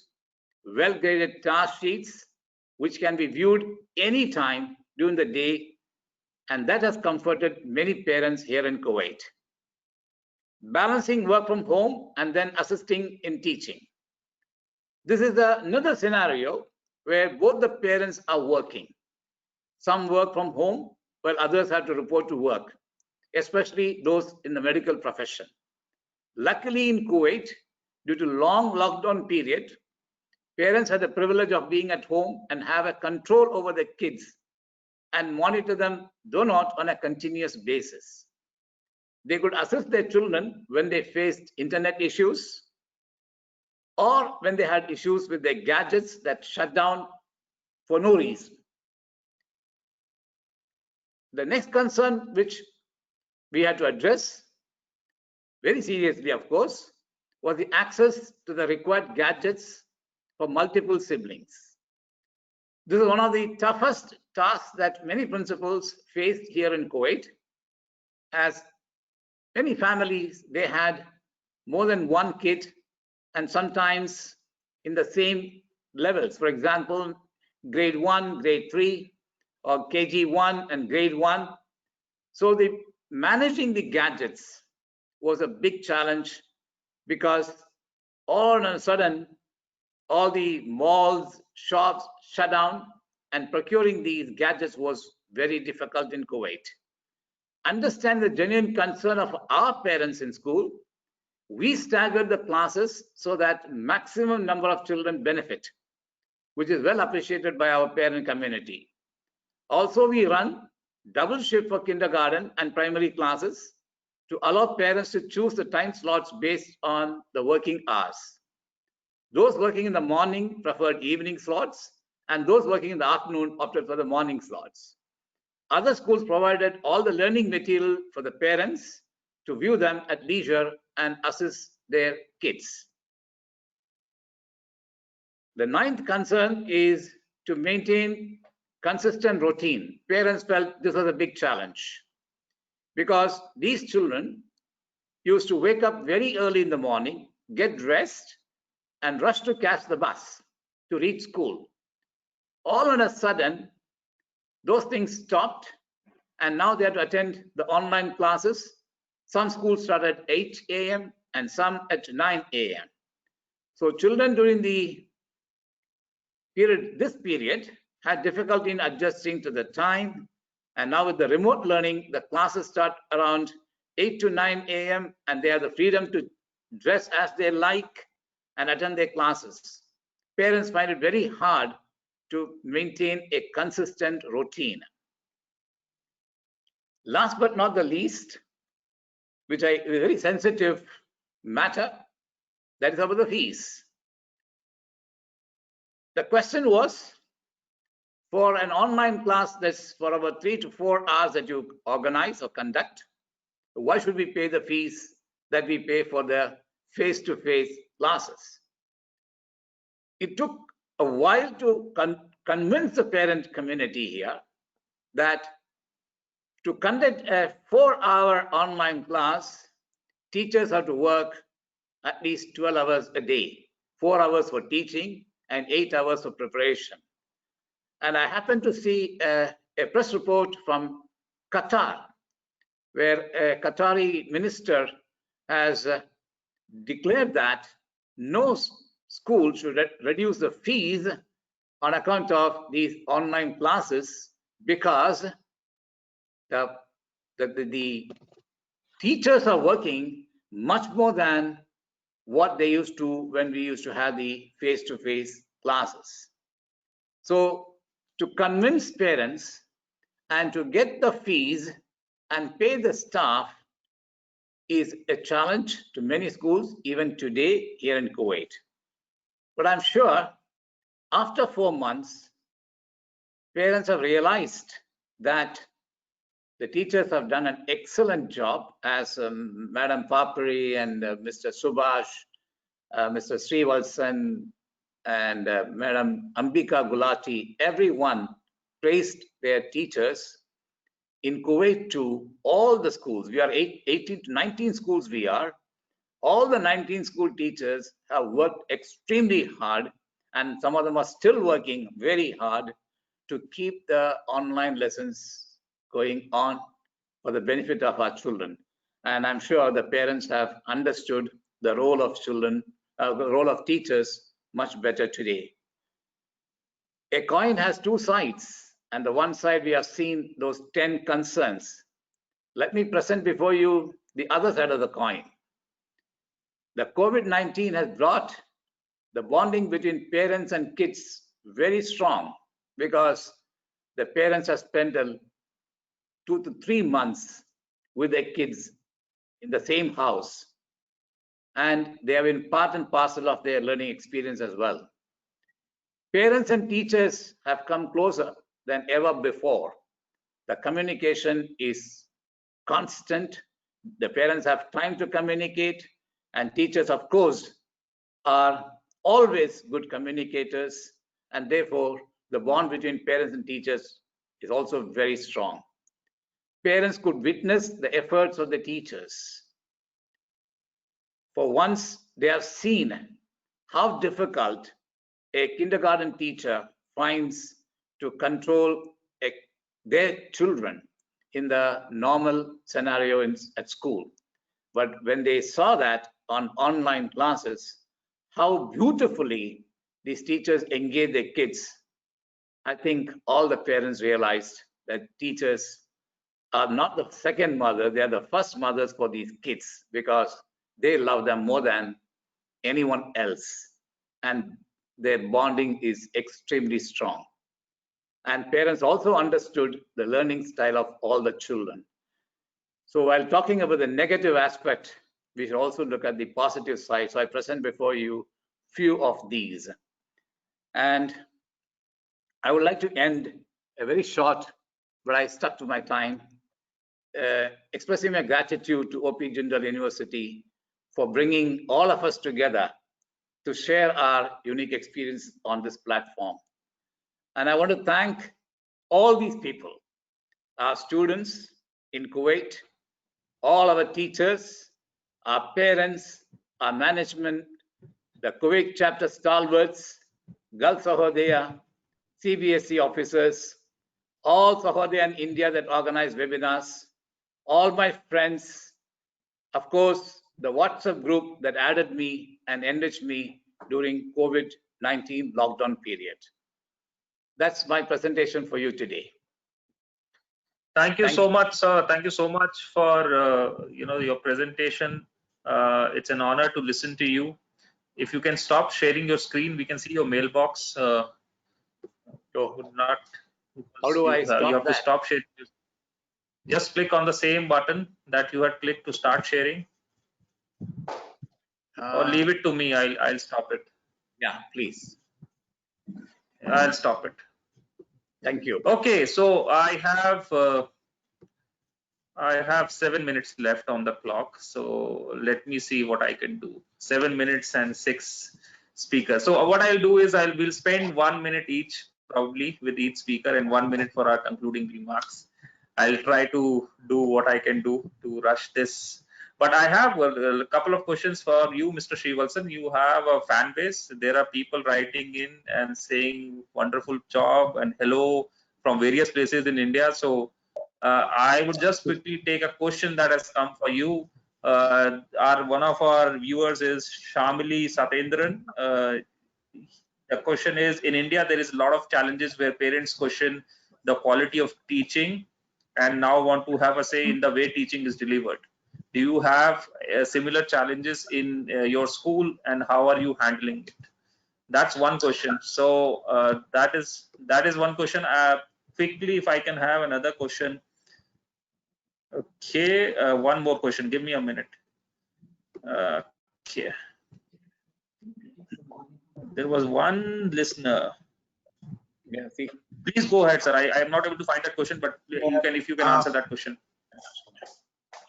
well-graded task sheets, which can be viewed anytime during the day, and that has comforted many parents here in Kuwait. Balancing work from home and then assisting in teaching. This is another scenario where both the parents are working. Some work from home while others have to report to work, especially those in the medical profession. Luckily in Kuwait, due to long lockdown period, parents had the privilege of being at home and have a control over their kids and monitor them, though not on a continuous basis. They could assist their children when they faced internet issues or when they had issues with their gadgets that shut down for no reason. The next concern which we had to address very seriously, of course, was the access to the required gadgets for multiple siblings. This is one of the toughest tasks that many principals faced here in Kuwait, as many families, they had more than one kid, and sometimes in the same levels. For example, grade 1, grade 3, or KG1 and grade 1. So managing the gadgets was a big challenge, because all of a sudden, all the malls, shops shut down, and procuring these gadgets was very difficult in Kuwait. Understand the genuine concern of our parents in school. We staggered the classes so that maximum number of children benefit, which is well appreciated by our parent community. Also, we run double shift for kindergarten and primary classes to allow parents to choose the time slots based on the working hours. Those working in the morning preferred evening slots, and those working in the afternoon opted for the morning slots. Other schools provided all the learning material for the parents to view them at leisure and assist their kids. The ninth concern is to maintain consistent routine. Parents felt this was a big challenge, because these children used to wake up very early in the morning, get dressed, and rush to catch the bus to reach school. All of a sudden, those things stopped, and now they have to attend the online classes. Some schools start at 8 a.m. and some at 9 a.m. So children during the this period had difficulty in adjusting to the time, and now with the remote learning, the classes start around 8 to 9 a.m. and they have the freedom to dress as they like and attend their classes. Parents find it very hard to maintain a consistent routine. Last but not the least, which is a very sensitive matter, that is about the fees. The question was, for an online class that's for about 3 to 4 hours that you organize or conduct, why should we pay the fees that we pay for the face-to-face classes? It took a while to convince the parent community here that to conduct a 4-hour online class, teachers have to work at least 12 hours a day, 4 hours for teaching and 8 hours for preparation. And I happened to see a press report from Qatar, where a Qatari minister has declared that no school should reduce the fees on account of these online classes, because the teachers are working much more than what they used to when we used to have the face-to-face classes. So to convince parents and to get the fees and pay the staff is a challenge to many schools even today here in Kuwait. But I'm sure after 4 months, parents have realized that the teachers have done an excellent job, as Madam Papri and Mr. Subhash, Mr. Srivalsan, and Madam Ambika Gulati, everyone praised their teachers. In Kuwait too, all the schools, we are 18 to 19 schools we are, all the 19 school teachers have worked extremely hard, and some of them are still working very hard to keep the online lessons going on for the benefit of our children. And I'm sure the parents have understood the role of children, the role of teachers much better today. A coin has two sides, and the one side we have seen those 10 concerns. Let me present before you the other side of the coin. The COVID-19 has brought the bonding between parents and kids very strong, because the parents have spent 2 to 3 months with their kids in the same house, and they have been part and parcel of their learning experience as well. Parents and teachers have come closer than ever before. the communication is constant. The parents have time to communicate, and teachers, of course, are always good communicators, and therefore the bond between parents and teachers is also very strong. Parents could witness the efforts of the teachers. For once, they have seen how difficult a kindergarten teacher finds to control their children in the normal scenario at school. But when they saw that on online classes, how beautifully these teachers engage their kids, I think all the parents realized that teachers are not the second mother, they are the first mothers for these kids, because they love them more than anyone else. And their bonding is extremely strong. And parents also understood the learning style of all the children. So while talking about the negative aspect, we should also look at the positive side. So I present before you few of these. And I would like to end a very short, but I stuck to my time, expressing my gratitude to OP Jindal University for bringing all of us together to share our unique experience on this platform. And I want to thank all these people, our students in Kuwait, all our teachers, our parents, our management, the Kuwait chapter stalwarts, Gulf Sahodaya, CBSE officers, all Sahodaya in India that organize webinars, all my friends, of course, the WhatsApp group that added me and enriched me during COVID-19 lockdown period. That's my presentation for you today. Thank you so much, sir. Thank you so much for your presentation. It's an honor to listen to you. If you can stop sharing your screen, we can see your mailbox. How do I stop You have that? to stop sharing. Just click on the same button that you had clicked to start sharing, or leave it to me. I'll stop it. Yeah, please. I'll stop it. Thank you. Okay, so I have 7 minutes left on the clock. So let me see what I can do. 7 minutes and 6 speakers. So what I'll do is we'll spend 1 minute each, probably, with each speaker, and 1 minute for our concluding remarks. I'll try to do what I can do to rush this. But I have a couple of questions for you, Mr. Srivalsan. You have a fan base. There are people writing in and saying wonderful job and hello from various places in India. So I would just quickly take a question that has come for you. One of our viewers is Shamili Satendran. The question is, in India, there is a lot of challenges where parents question the quality of teaching and now want to have a say in the way teaching is delivered. Do you have similar challenges in your school, and how are you handling it? That's one question. So that is one question. Quickly, if I can have another question. Okay, one more question. Give me a minute. Okay. There was one listener. Yeah, see. Please go ahead, sir. I am not able to find that question, but if you can answer that question.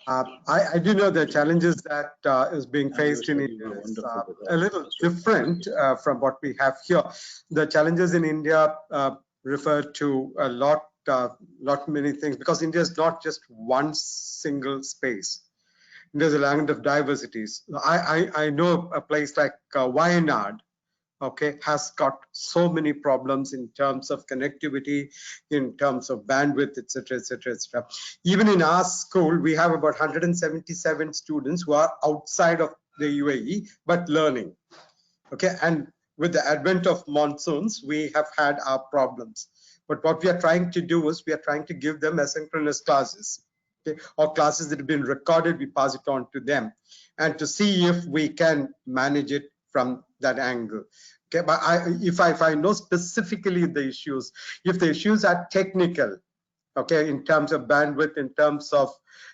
I do know the challenges that is being faced in India is a little different from what we have here. The challenges in India refer to a lot many things, because India is not just one single space. There's a land of diversities. I know a place like Wayanad, okay, has got so many problems in terms of connectivity, in terms of bandwidth, etc., etc., etc. Even in our school, we have about 177 students who are outside of the UAE but learning. Okay, and with the advent of monsoons, we have had our problems. But what we are trying to do is we are trying to give them asynchronous classes, okay, or classes that have been recorded. We pass it on to them, and to see if we can manage it from that angle. Okay, but if I know specifically the issues, if the issues are technical, okay, in terms of bandwidth, in terms of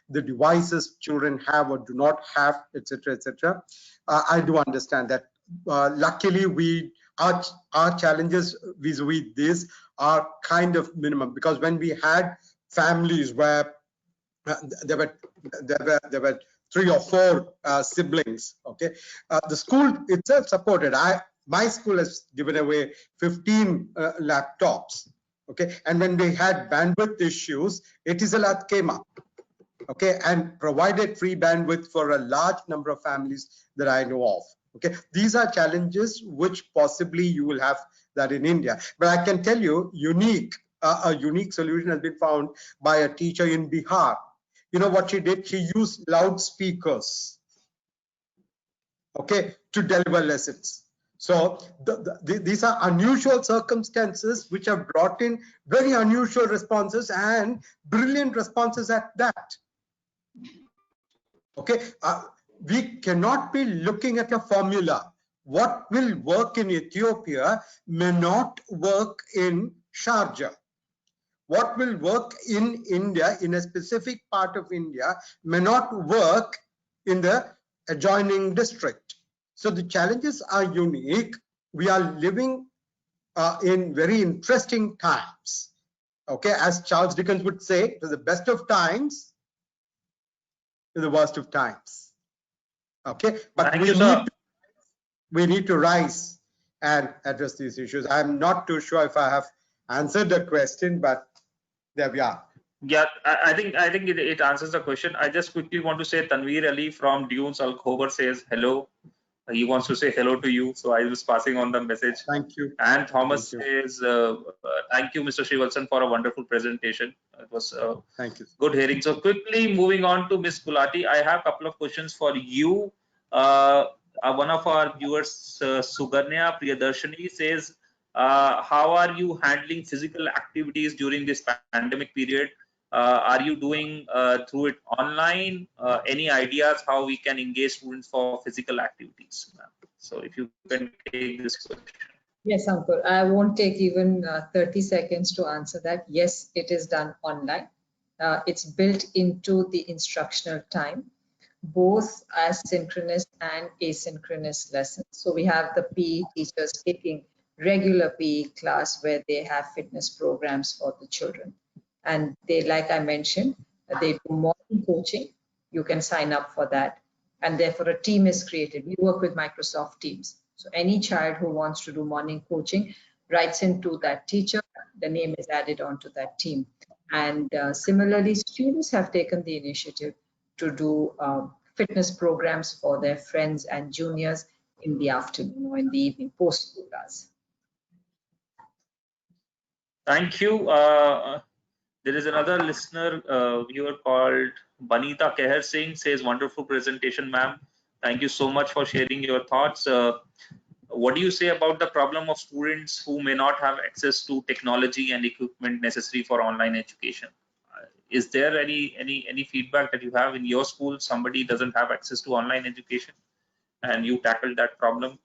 the devices children have or do not have, etc., etc., I do understand that. Luckily, our challenges vis-a-vis this are kind of minimum, because when we had families where there were 3 or 4 siblings. Okay, the school itself supported. My school has given away 15 laptops. Okay, and when they had bandwidth issues, Etisalat came up. Okay, and provided free bandwidth for a large number of families that I know of. Okay, these are challenges which possibly you will have that in India. But I can tell you, a unique solution has been found by a teacher in Bihar. You know what she did? She used loudspeakers, okay, to deliver lessons. So these are unusual circumstances which have brought in very unusual responses and brilliant responses at that. Okay, we cannot be looking at a formula. What will work in Ethiopia may not work in Sharjah. What will work in India, in a specific part of India, may not work in the adjoining district. So the challenges are unique. We are living in very interesting times. Okay, as Charles Dickens would say, to the best of times, to the worst of times. Okay, but we need to rise and address these issues. I'm not too sure if I have answered the question, but there we are. Yeah, I think it answers the question. I just quickly want to say Tanveer Ali from Dunes Al Khobar says hello. He wants to say hello to you, so I was passing on the message. Thank you. And Thomas says, thank you, Mr. Srivalsan, for a wonderful presentation. It was thank you. Good hearing. So quickly moving on to Ms. Gulati, I have a couple of questions for you. One of our viewers, Suganya Priyadarshini, says, how are you handling physical activities during this pandemic period? Are you doing through it online? Any ideas how we can engage students for physical activities? So if you can take this question. Yes, Ankur, I won't take even 30 seconds to answer that. Yes, it is done online. It's built into the instructional time, both as synchronous and asynchronous lessons. So we have the PE teachers taking regular PE class where they have fitness programs for the children. And they, like I mentioned, they do morning coaching. You can sign up for that. And therefore a team is created. We work with Microsoft Teams. So any child who wants to do morning coaching writes into that teacher, the name is added onto that team. And similarly, students have taken the initiative to do fitness programs for their friends and juniors in the afternoon or in the evening post-school hours. Thank you. There is another listener viewer called Banita Keher Singh, says, wonderful presentation, ma'am. Thank you so much for sharing your thoughts. What do you say about the problem of students who may not have access to technology and equipment necessary for online education? Is there any feedback that you have in your school? Somebody doesn't have access to online education and you tackled that problem?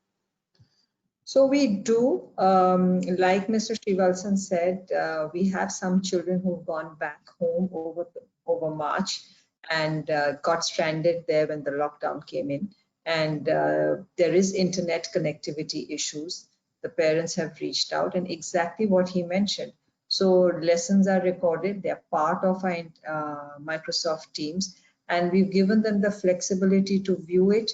So we do, like Mr. Srivalsan said, we have some children who've gone back home over March and got stranded there when the lockdown came in. And there is internet connectivity issues. The parents have reached out and exactly what he mentioned. So lessons are recorded, they're part of our Microsoft Teams, and we've given them the flexibility to view it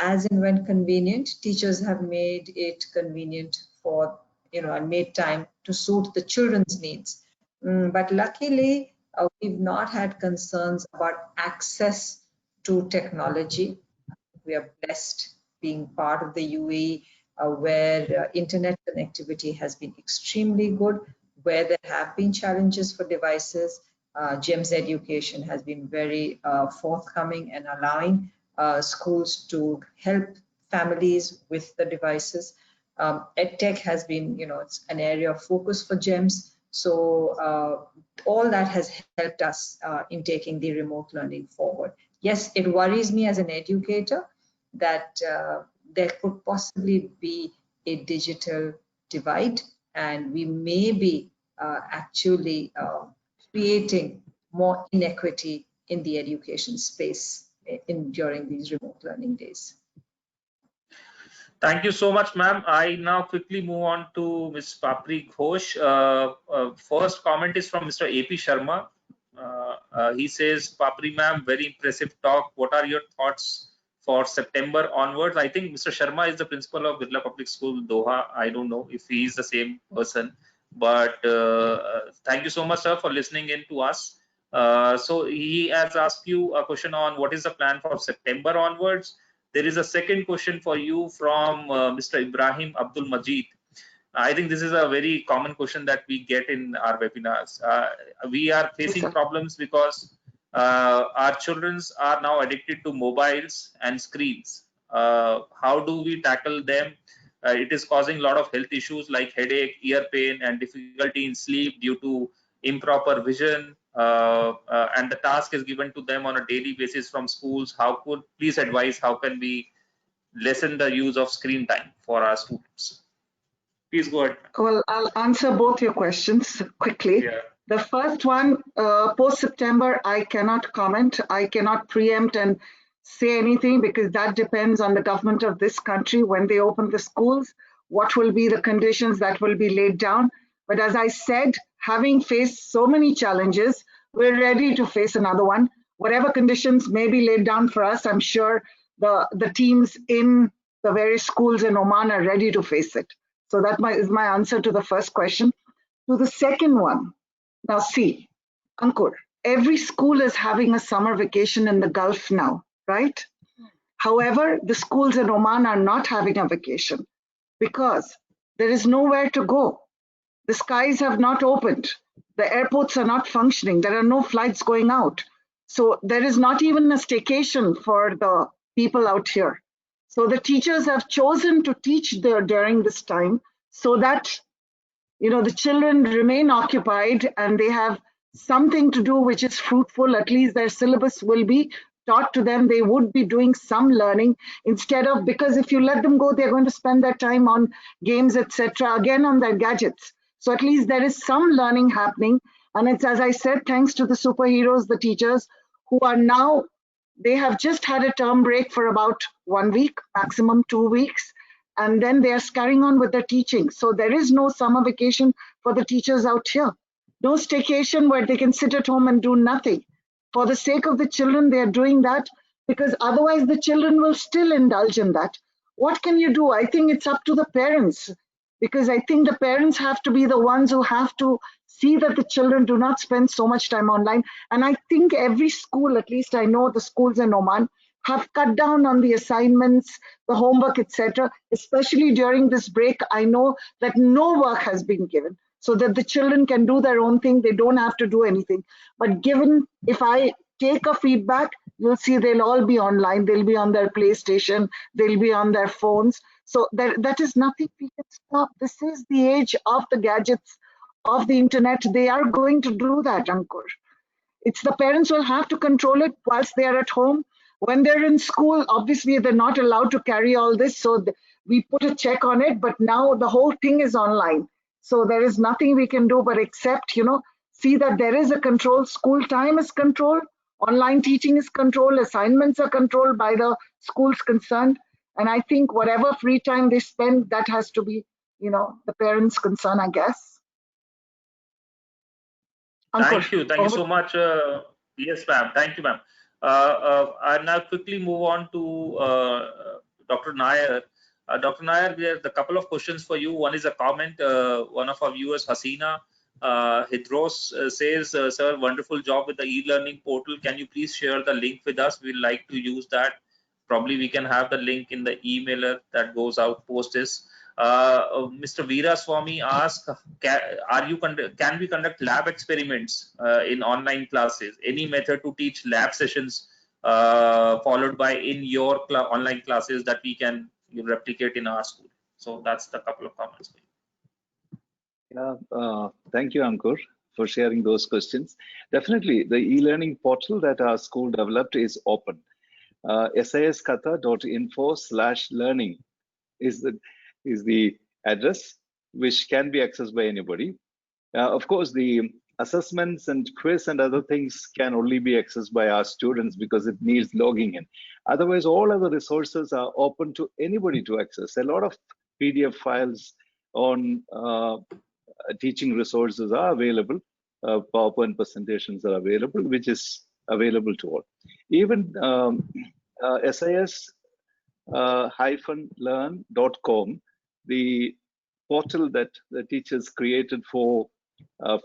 as and when convenient. Teachers have made it convenient for, and made time to suit the children's needs. But luckily, we've not had concerns about access to technology. We are blessed being part of the UAE where internet connectivity has been extremely good. Where there have been challenges for devices, GEMS education has been very forthcoming and allowing schools to help families with the devices. EdTech has been, it's an area of focus for GEMS. So all that has helped us in taking the remote learning forward. Yes, it worries me as an educator that there could possibly be a digital divide, and we may be actually creating more inequity in the education space during these remote learning days. Thank you so much, ma'am. I now quickly move on to Ms. Papri Ghosh. First comment is from Mr. AP Sharma. He says, Papri ma'am, very impressive talk. What are your thoughts for September onwards? I think Mr. Sharma is the principal of Birla Public School, Doha. I don't know if he is the same person, but thank you so much, sir, for listening in to us. So he has asked you a question on what is the plan for September onwards. There is a second question for you from Mr. Ibrahim Abdul Majid. I think this is a very common question that we get in our webinars. We are facing problems because our children are now addicted to mobiles and screens. How do we tackle them? It is causing a lot of health issues like headache, ear pain, and difficulty in sleep due to improper vision. And the task is given to them on a daily basis from schools. Please advise how can we lessen the use of screen time for our students? Please go ahead. Well, I'll answer both your questions quickly. Yeah. The first one, post-September, I cannot comment. I cannot preempt and say anything because that depends on the government of this country when they open the schools, what will be the conditions that will be laid down. But as I said, having faced so many challenges, we're ready to face another one. Whatever conditions may be laid down for us, I'm sure the teams in the various schools in Oman are ready to face it. So that is my answer to the first question. To the second one, now see, Ankur, every school is having a summer vacation in the Gulf now, right? However, the schools in Oman are not having a vacation because there is nowhere to go. The skies have not opened. The airports are not functioning. There are no flights going out. So there is not even a staycation for the people out here. So the teachers have chosen to teach during this time so that the children remain occupied and they have something to do which is fruitful. At least their syllabus will be taught to them. They would be doing some learning instead of, because if you let them go, they're going to spend their time on games, etc., again on their gadgets. So at least there is some learning happening. And it's, as I said, thanks to the superheroes, the teachers who are now, they have just had a term break for about 1 week, maximum 2 weeks. And then they are carrying on with their teaching. So there is no summer vacation for the teachers out here. No staycation where they can sit at home and do nothing. For the sake of the children, they are doing that because otherwise the children will still indulge in that. What can you do? I think it's up to the parents, because I think the parents have to be the ones who have to see that the children do not spend so much time online. And I think every school, at least I know the schools in Oman, have cut down on the assignments, the homework, etc. Especially during this break, I know that no work has been given so that the children can do their own thing. They don't have to do anything. But given, if I take a feedback, you'll see they'll all be online. They'll be on their PlayStation. They'll be on their phones. So that is nothing we can stop. This is the age of the gadgets, of the internet. They are going to do that, Ankur. It's the parents will have to control it whilst they are at home. When they're in school, obviously they're not allowed to carry all this. So we put a check on it, but now the whole thing is online. So there is nothing we can do but except, see that there is a control. School time is controlled. Online teaching is controlled. Assignments are controlled by the schools concerned. And I think whatever free time they spend, that has to be, the parents' concern, I guess. Thank you. Thank you so much. Yes, ma'am. Thank you, ma'am. I'll now quickly move on to Dr. Nair. Dr. Nair, we have a couple of questions for you. One is a comment. One of our viewers, Hasina Hidros, says, sir, wonderful job with the e-learning portal. Can you please share the link with us? We'd like to use that. Probably we can have the link in the emailer that goes out post this. Mr. Veera Swami asked, can we conduct lab experiments in online classes? Any method to teach lab sessions followed by in your online classes that we can replicate in our school? So that's the couple of comments. Yeah, thank you, Ankur, for sharing those questions. Definitely, the e-learning portal that our school developed is open. sisqatar.info/learning is the address, which can be accessed by anybody. Of course, the assessments and quiz and other things can only be accessed by our students because it needs logging in. Otherwise, all other resources are open to anybody to access. A lot of PDF files on teaching resources are available. PowerPoint presentations are available, which is available to all. Even SIS-learn.com, the portal that the teachers created for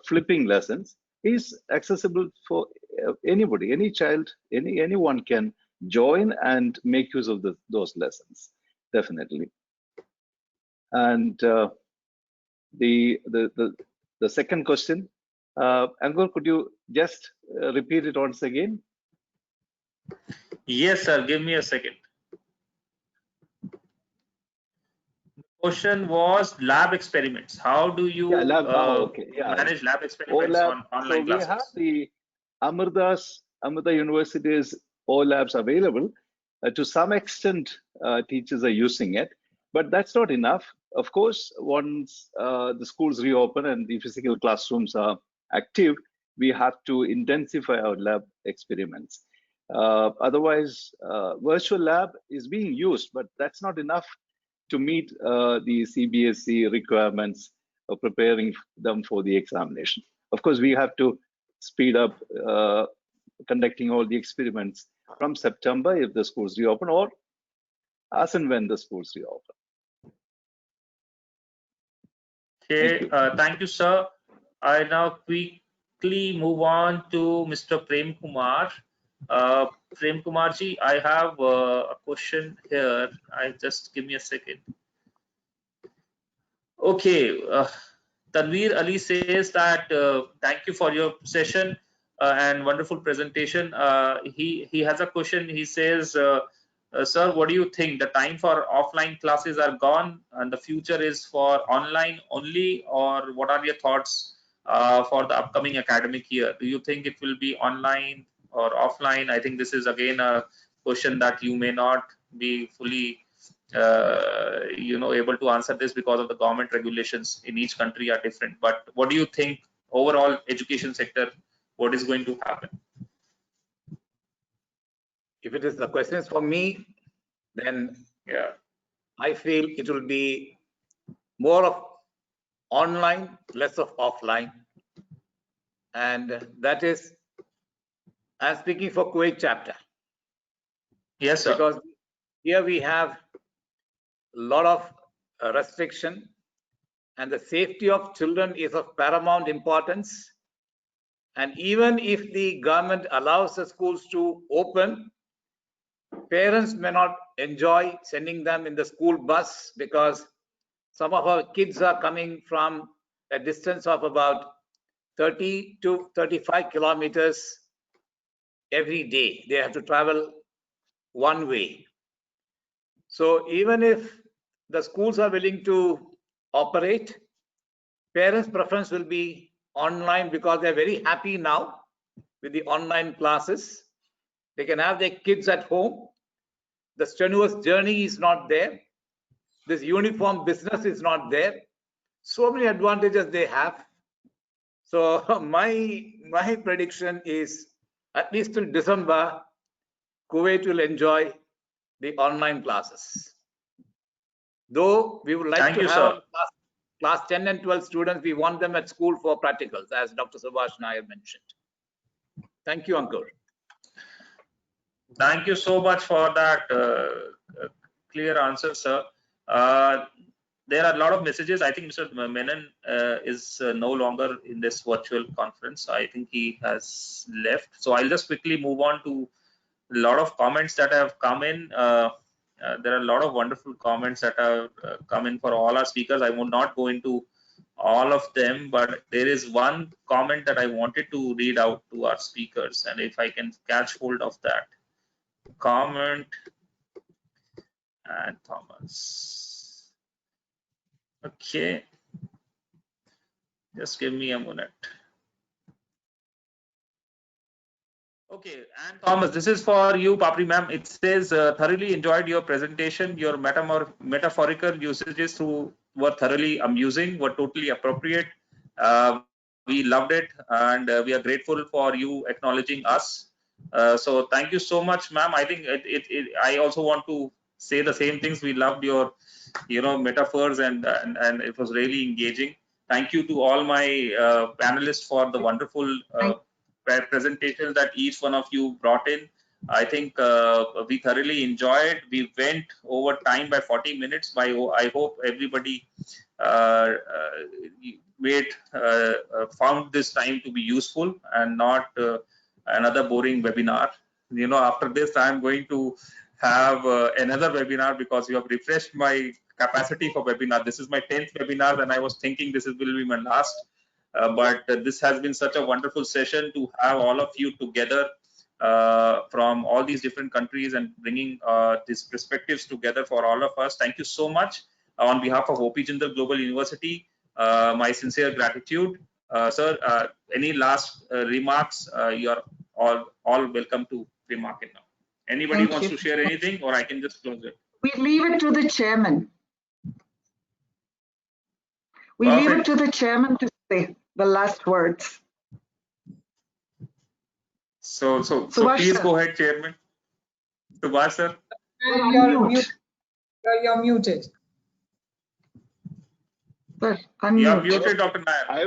flipping lessons, is accessible for anybody, any child, anyone can join and make use of those lessons, definitely. And the second question, Ankur, could you just repeat it once again? Yes, sir. Give me a second. The question was lab experiments. How do you manage lab experiments on online classes? We have the Amrita University's OLabs available. To some extent, teachers are using it, but that's not enough. Of course, once the schools reopen and the physical classrooms are active, we have to intensify our lab experiments. Otherwise, virtual lab is being used, but that's not enough to meet the CBSE requirements of preparing them for the examination. Of course, we have to speed up conducting all the experiments from September if the schools reopen, or as and when the schools reopen. Okay, thank you, sir. I now quickly move on to Mr. Premkumar. Premkumar ji, I have a question here. Just give me a second. Okay, Tanveer Ali says that thank you for your session and wonderful presentation. He has a question. He says, sir, what do you think? The time for offline classes are gone and the future is for online only, or what are your thoughts for the upcoming academic year? Do you think it will be online or offline? I think this is again a question that you may not be fully able to answer this because of the government regulations in each country are different. But what do you think overall education sector, what is going to happen? If it is the question is for me, then yeah, I feel it will be more of online, less of offline. And that is, I'm speaking for Kuwait chapter. Yes, sir. Because here we have a lot of restriction, and the safety of children is of paramount importance. And even if the government allows the schools to open, parents may not enjoy sending them in the school bus because some of our kids are coming from a distance of about 30 to 35 kilometers every day. They have to travel one way. So even if the schools are willing to operate, parents' preference will be online because they're very happy now with the online classes. They can have their kids at home. The strenuous journey is not there. This uniform business is not there. So many advantages they have. So my prediction is at least till December, Kuwait will enjoy the online classes. Though we would like to have class 10 and 12 students, we want them at school for practicals, as Dr. Subhash Nair mentioned. Thank you, Ankur. Thank you so much for that clear answer, sir. There are a lot of messages. I think Mr. Manon is no longer in this virtual conference. I think he has left. So I'll just quickly move on to a lot of comments that have come in. There are a lot of wonderful comments that have come in for all our speakers. I will not go into all of them, but there is one comment that I wanted to read out to our speakers, and if I can catch hold of that comment. And Thomas. Okay. Just give me a minute. Okay, and Thomas, this is for you, Papri ma'am. It says, thoroughly enjoyed your presentation. Your metaphorical usages were thoroughly amusing, were totally appropriate. We loved it, and we are grateful for you acknowledging us. So thank you so much, ma'am. I think I also want to say the same things. We loved your, metaphors and it was really engaging. Thank you to all my panelists for the wonderful presentations that each one of you brought in. I think we thoroughly enjoyed. We went over time by 40 minutes. I hope everybody found this time to be useful and not another boring webinar. After this, I'm going to have another webinar because you have refreshed my capacity for webinar. This is my 10th webinar, and I was thinking this will be my last. But this has been such a wonderful session to have all of you together from all these different countries and bringing these perspectives together for all of us. Thank you so much. On behalf of OP Jindal Global University, my sincere gratitude. Sir, any last remarks? You are all welcome to remark it now. Anybody wants to share anything, or I can just close it? We leave it to the chairman. We leave it to the chairman to say the last words. So please go ahead, Chairman. Subhash, sir. You're muted. Sir, you're muted, Dr. Nair. I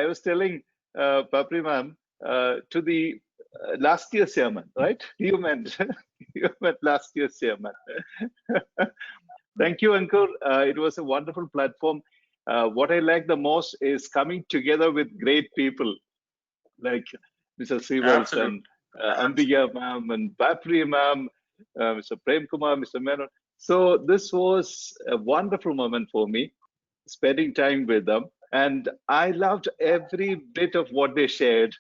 was telling Papri ma'am to the last year's chairman, right? You meant last year's chairman. Thank you, Ankur. It was a wonderful platform. What I like the most is coming together with great people like Mr. Srivalsan, Ambika ma'am, and Papri ma'am, Mr. Premkumar, Mr. Manon. So this was a wonderful moment for me, spending time with them. And I loved every bit of what they shared.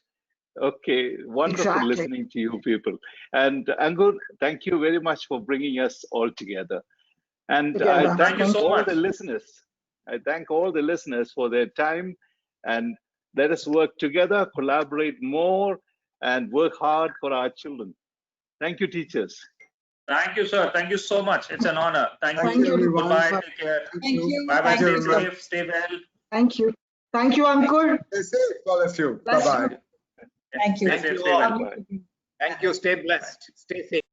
Okay, wonderful listening to you people. And Ankur, thank you very much for bringing us all together. And I thank all the listeners. I thank all the listeners for their time, and let us work together, collaborate more, and work hard for our children. Thank you, teachers. Thank you, sir. Thank you so much. It's an honor. Thank you. Everyone. Goodbye. Take care. Thank you. Bye-bye. Stay safe. Stay well. Thank you. Thank you, Ankur. Stay safe, all of you. Bye-bye. Thank you. Stay safe. Stay well. Thank you. Stay blessed. Stay safe.